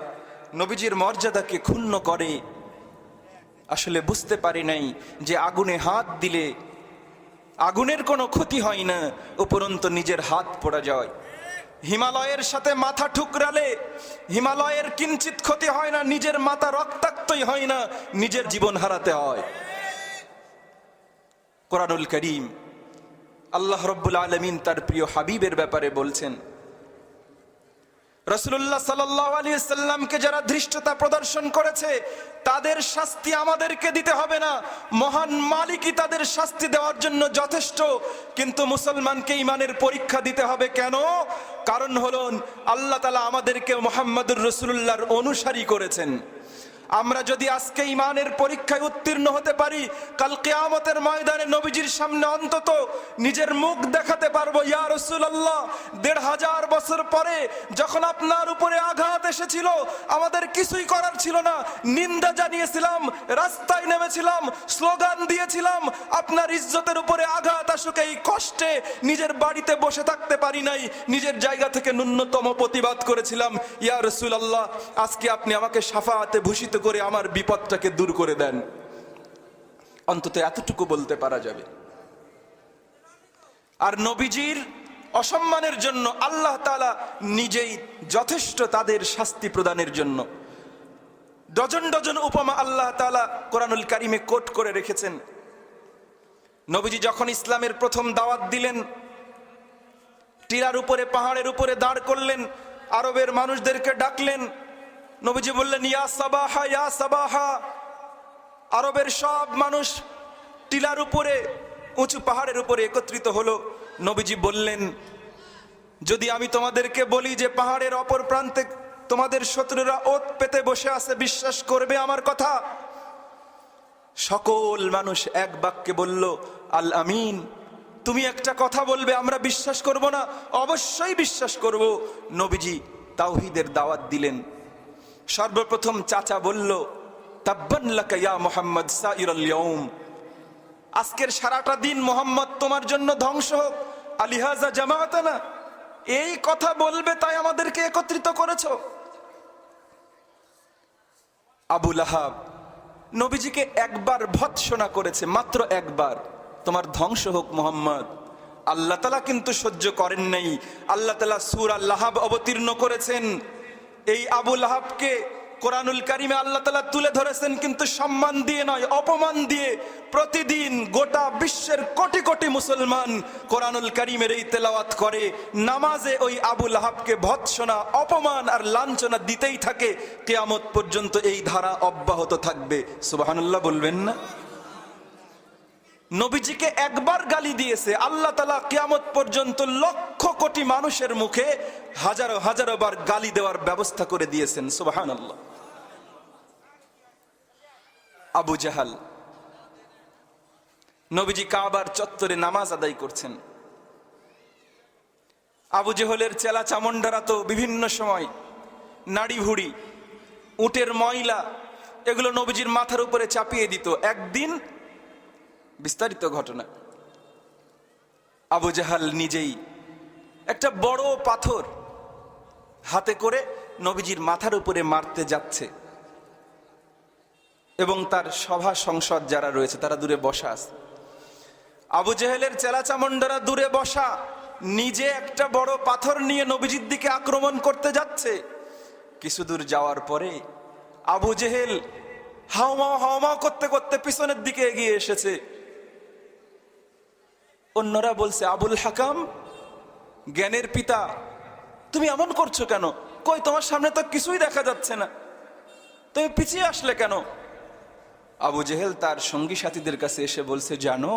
নবীজির মর্যাদাকে ক্ষুণ্ণ করে, আসলে বুঝতে পারে নাই যে আগুনে হাত দিলে আগুনের কোনো ক্ষতি হয় না, উপরন্তু নিজের হাত পোড়া যায়। হিমালয়ের সাথে মাথা ঠুকরালে হিমালয়ের কিঞ্চিত ক্ষতি হয় না, নিজের মাথা রক্তাক্তই হয় না, নিজের জীবন হারাতে হয়। কোরআনুল কারীম আল্লাহ রাব্বুল আলামিন তার প্রিয় হাবিবের ব্যাপারে বলছেন, রাসূলুল্লাহ সাল্লাল্লাহু আলাইহি ওয়াসাল্লামকে যারা ধৃষ্টতা প্রদর্শন করেছে, তাদের শাস্তি আমাদেরকে দিতে হবে না, মহান মালিকই তাদের শাস্তি দেওয়ার জন্য যথেষ্ট। কিন্তু মুসলমানকে ঈমানের পরীক্ষা দিতে হবে। কেন? কারণ হলো আল্লাহ তাআলা আমাদেরকে মুহাম্মদুর রাসূলুল্লাহর অনুসারী করেছেন। আমরা যদি আজকে ঈমানের পরীক্ষায় উত্তীর্ণ হতে পারি, কাল কিয়ামতের ময়দানে নবীজির সামনে অন্তত নিজের মুখ দেখাতে পারবো। ইয়া রাসূলুল্লাহ, ১৫০০ বছর পরে যখন আপনার উপরে আঘাত এসেছিল, আমাদের কিছুই করার ছিল না, নিন্দা জানিয়েছিলাম, রাস্তায় নেমেছিলাম, স্লোগান দিয়েছিলাম, আপনার ইজ্জতের উপরে আঘাত আসুক এই কষ্টে নিজের বাড়িতে বসে থাকতে পারি নাই, নিজের জায়গা থেকে ন্যূনতম প্রতিবাদ করেছিলাম। ইয়া রাসূলুল্লাহ, আজকে আপনি আমাকে শাফাআতে ভূষিত করে আমার বিপদটাকে দূর করে দেন। অন্তত এতটুকু বলতে পারা যাবে। আর নবীজির অসম্মানের জন্য আল্লাহ তাআলা নিজেই যথেষ্ট তাদের শাস্তি প্রদানের জন্য। ডজন ডজন উপমা আল্লাহ তাআলা কোরআনুল কারীমে কোট করে রেখেছেন। নবীজি যখন ইসলামের প্রথম দাওয়াত দিলেন, টিলার উপরে পাহাড়ের উপরে দাঁড় করলেন, আরবের মানুষদেরকে ডাকলেন। নবীজি বললেন, ইয়া সাবাহা ইয়া সাবাহা। আরবের সব মানুষ টিলার উপরে, উঁচু পাহাড়ের উপরে একত্রিত হলো। নবীজি বললেন, যদি আমি তোমাদেরকে বলি যে পাহাড়ের অপর প্রান্তে তোমাদের শত্রুরা ওত পেতে বসে আছে, বিশ্বাস করবে আমার কথা? সকল মানুষ এক বাক্যে বলল, আল আমিন। তুমি একটা কথা বলবে, আমরা বিশ্বাস করব না? অবশ্যই বিশ্বাস করব। নবীজি তাওহীদের দাওয়াত দিলেন। সর্বপ্রথম চাচা বলল, তাব্বান লাকা ইয়া মুহাম্মদ সাইরাল ইয়াউম। আজকের সারাটা দিন মুহাম্মদ তোমার জন্য ধ্বংস হোক। আলিহাজা জামাআতানা, এই কথা বলবে তাই আমাদেরকে একত্রিত করেছো? আবু লাহাব নবীজিকে একবার ভৎসনা করেছে, মাত্র একবার, তোমার ধ্বংস হোক মুহাম্মদ। আল্লাহ তাআলা কিন্তু সহ্য করেন নাই। আল্লাহ তাআলা সূরা লাহাব অবতীর্ণ করেছেন। এই আবু লাহাবকে কোরআনুল কারিমে আল্লাহ তাআলা তুলে ধরেছেন, কিন্তু সম্মান দিয়ে নয়, অপমান দিয়ে। প্রতিদিন গোটা বিশ্বের কোটি কোটি মুসলমান কোরআনুল কারিমের এই তেলাওয়াত করে, নামাজে ওই আবু লাহাবকে ভৎসনা, অপমান আর লাঞ্ছনা দিতেই থাকে। কিয়ামত পর্যন্ত এই ধারা অব্যাহত থাকবে। সুবহানাল্লাহ বলবেন না? নবীজিকে একবার গালি দিয়েছে, আল্লাহ তাআলা কিয়ামত পর্যন্ত লক্ষ কোটি মানুষের মুখে হাজারো হাজারো বার গালি দেওয়ার ব্যবস্থা করে দিয়েছেন। সুবহানাল্লাহ। আবু জাহাল, নবীজি কাবার চত্বরে নামাজ আদায় করছেন। আবু জেহেলের চেলা চামুন্ডারা তো বিভিন্ন সময় নাড়ি ভুড়ি, উটের ময়লা, এগুলো নবীজির মাথার উপরে চাপিয়ে দিত। একদিন, বিস্তারিত ঘটনা, আবু জাহাল নিজেই একটা বড় পাথর হাতে করে নবীজির মাথার উপরে মারতে যাচ্ছে, এবং তার সভা সংসদ যারা রয়েছে তারা দূরে বসা আছে। আবু জেহেলের চেলাচামুন্ডারা দূরে বসা, নিজে একটা বড় পাথর নিয়ে নবীজির দিকে আক্রমণ করতে যাচ্ছে। কিছু দূর যাওয়ার পরে আবু জেহেল হাওমাও হাওমাও করতে করতে পিছনের দিকে এগিয়ে এসেছে। অন্যরা বলছে, আবুল হাকাম, জ্ঞানের পিতা, তুমি এমন করছো কেন? কই, তোমার সামনে তো কিছুই দেখা যাচ্ছে না, তুমি পিছিয়ে আসলে কেন? আবু জেহেল তার সঙ্গী সাথীদের কাছে এসে বলছে, জানো,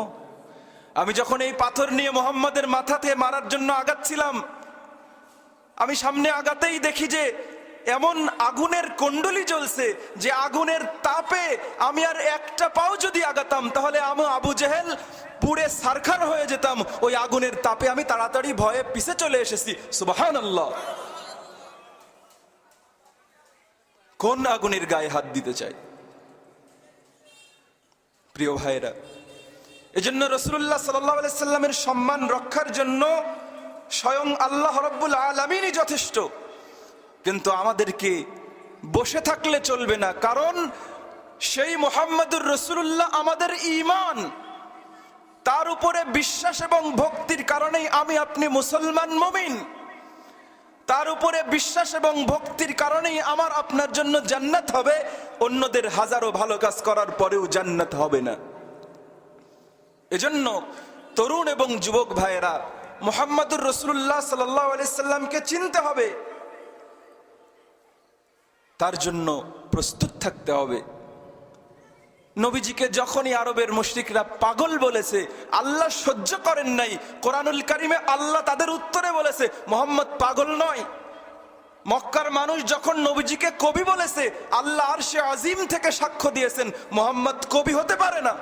আমি যখন এই পাথর নিয়ে মুহাম্মাদের মাথাতে মারার জন্য আগাচ্ছিলাম, আমি সামনে আগাতেই দেখি যে এমন আগুনের কুণ্ডলি জ্বলছে যে আগুনের তাপে আমি আর একটা পাও যদি আগাতাম তাহলে আমি আবু জেহেল পুড়ে সারখার হয়ে যেতাম। ওই আগুনের তাপে আমি তাড়াতাড়ি ভয়ে পিছে চলে এসেছি। সুবহানাল্লাহ। কোন আগুনের গায়ে হাত দিতে চাই? প্রিয় ভাইরা, এজন্য রাসূলুল্লাহ সাল্লাল্লাহু আলাইহি সাল্লামের সম্মান রক্ষার জন্য স্বয়ং আল্লাহ রাব্বুল আলামিনই যথেষ্ট। কিন্তু আমাদেরকে বসে থাকলে চলবে না, কারণ সেই মুহাম্মদুর রাসূলুল্লাহ আমাদের ঈমান, তার উপরে বিশ্বাস এবং ভক্তির কারণেই আমি আপনি মুসলমান মুমিন। তার উপরে বিশ্বাস এবং ভক্তির কারণেই আমার আপনার জন্য জান্নাত হবে। অন্যদের হাজারো ভালো কাজ করার পরেও জান্নাত হবে না। এজন্য তরুণ এবং যুবক ভাইয়েরা, মুহাম্মদুর রাসূলুল্লাহ সাল্লাল্লাহু আলাইহি সাল্লামকে চিনতে হবে, তার জন্য প্রস্তুত থাকতে হবে। নবীজিকে যখনই আরবের মুশরিকরা পাগল বলেছে, আল্লাহ সহ্য করেন নাই। কোরআনুল কারিমে আল্লাহ তাদের উত্তরে বলেছে, মুহাম্মদ পাগল নয়। মক্কার মানুষ যখন নবীজিকে কবি বলেছে, আল্লাহ আরশে আজিম থেকে সাক্ষ্য দিয়েছেন, মুহাম্মদ কবি হতে পারে না।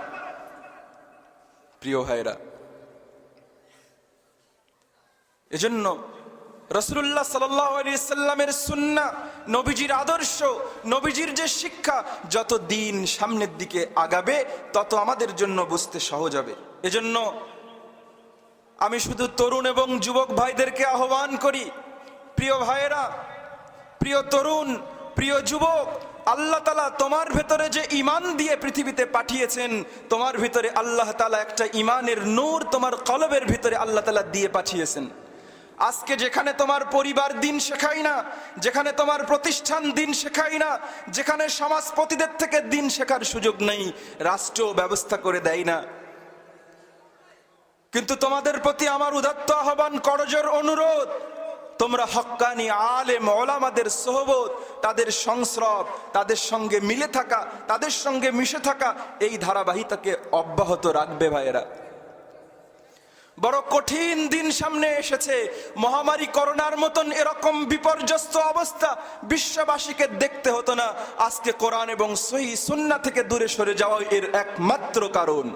প্রিয় ভাইরা, এজন্য রাসূলুল্লাহ সাল্লাল্লাহু আলাইহি সাল্লামের সুন্নাহ, নবীজির আদর্শ, নবীজির যে শিক্ষা, যত দিন সামনের দিকে আগাবে তত আমাদের জন্য বুঝতে সহজ হবে। এজন্য আমি শুধু তরুণ এবং যুবক ভাইদেরকে আহ্বান করি, প্রিয় ভাইয়েরা, প্রিয় তরুণ, প্রিয় যুবক, আল্লাহ তাআলা তোমার ভেতরে যে ঈমান দিয়ে পৃথিবীতে পাঠিয়েছেন, তোমার ভিতরে আল্লাহ তাআলা একটা ঈমানের নূর তোমার কলবের ভিতরে আল্লাহ তাআলা দিয়ে পাঠিয়েছেন। আজকে যেখানে তোমার পরিবার দিন শেখায় না, যেখানে তোমার প্রতিষ্ঠান দিন শেখায় না, যেখানে সমাজপতিদের থেকে দিন শেখার সুযোগ নেই, রাষ্ট্র ব্যবস্থা করে দেয় না, কিন্তু তোমাদের প্রতি আমার উদাত্ত আহ্বান, করজোর অনুরোধ, তোমরা হক্কানি আলেম ওলামাদের সোহবত, তাদের সংস্রব, তাদের সঙ্গে মিলে থাকা, তাদের সঙ্গে মিশে থাকা, এই ধারাবাহিকতাকে অব্যাহত রাখবে ভাইয়েরা। বড় কঠিন দিন সামনে এসেছে। মহামারী করোনার মতন এরকম বিপর্যস্ত অবস্থা বিশ্ববাসীকে দেখতে হতো না। আজকে কোরআন এবং সহিহ সুন্নাহ থেকে দূরে সরে যাওয়া এর একমাত্র কারণ।